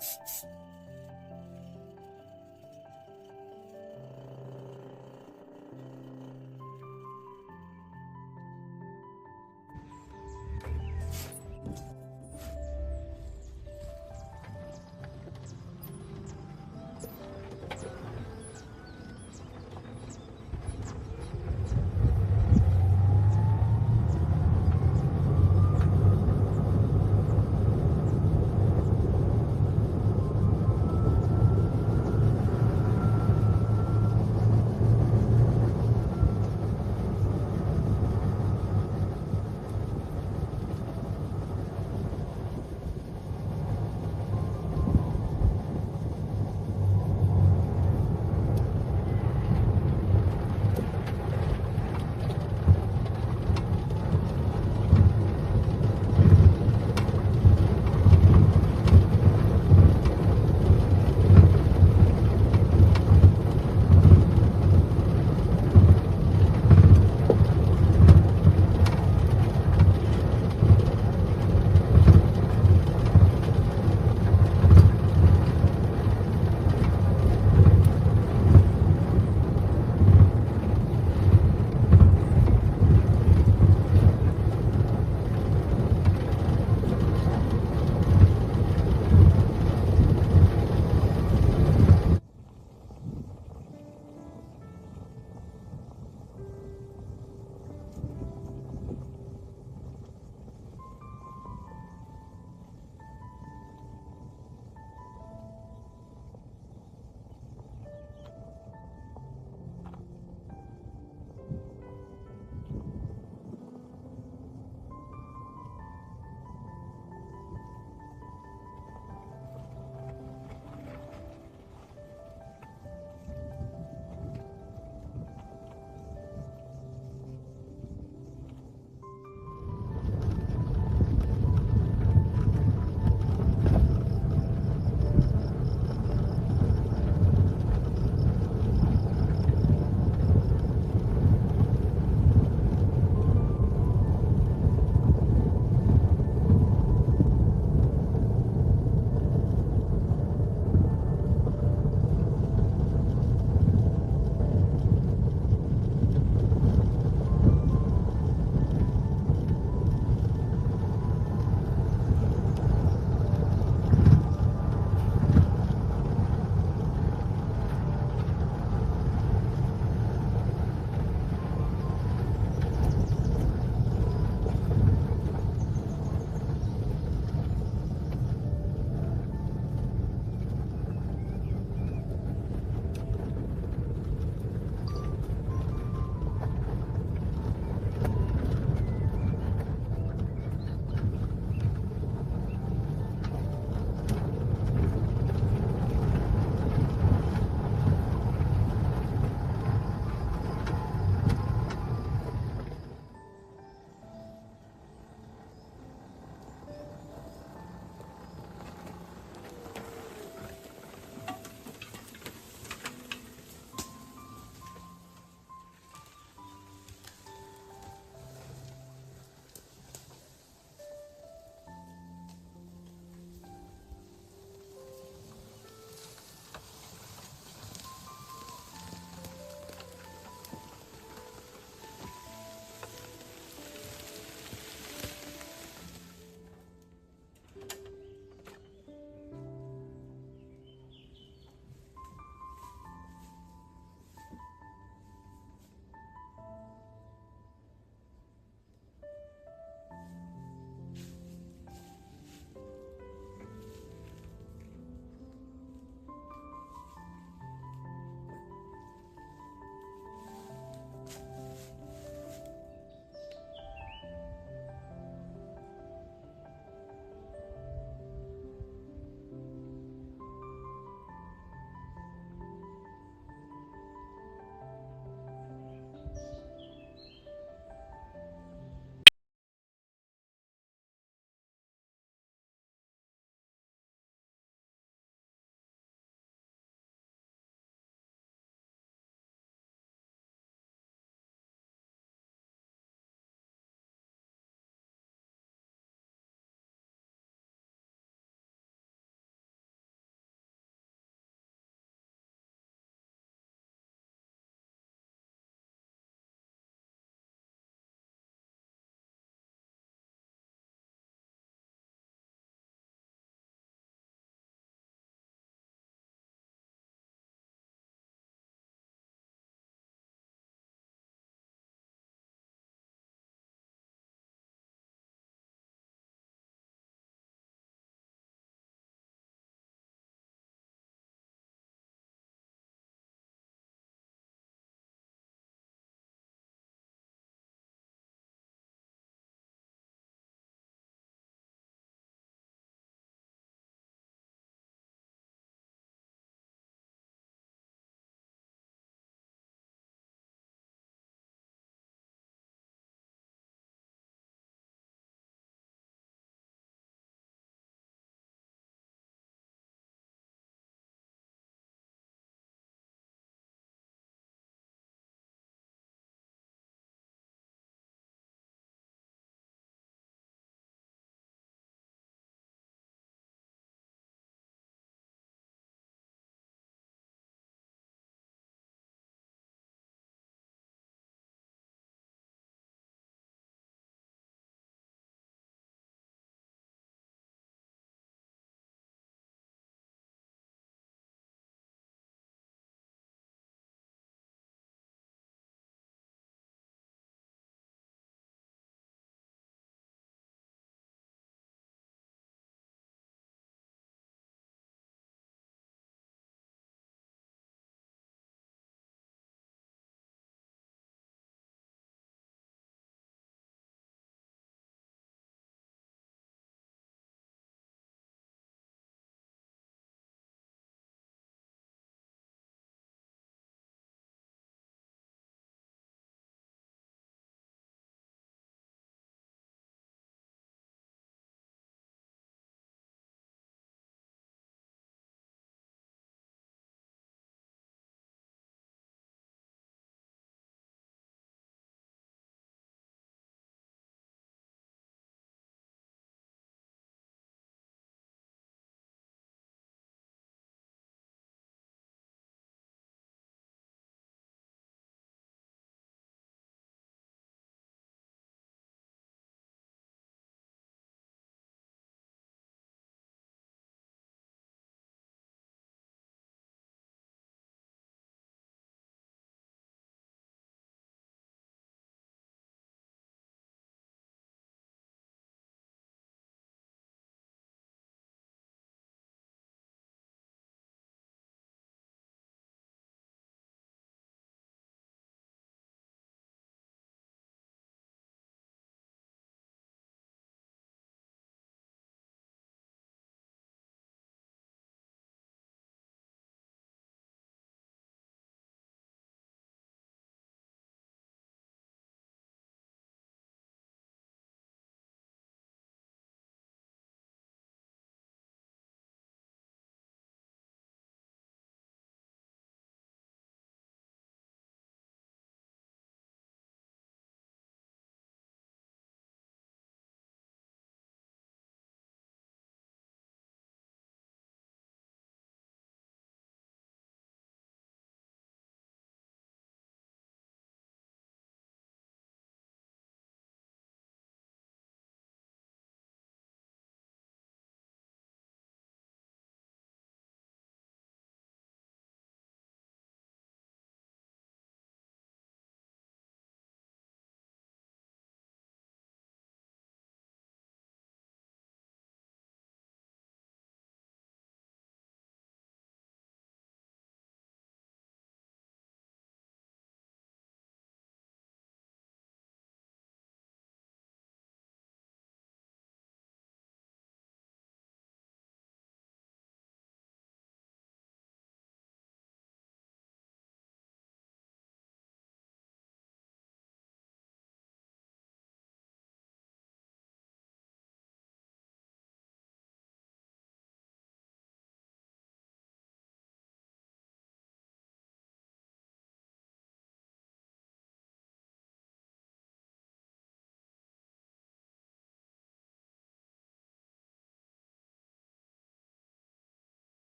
you.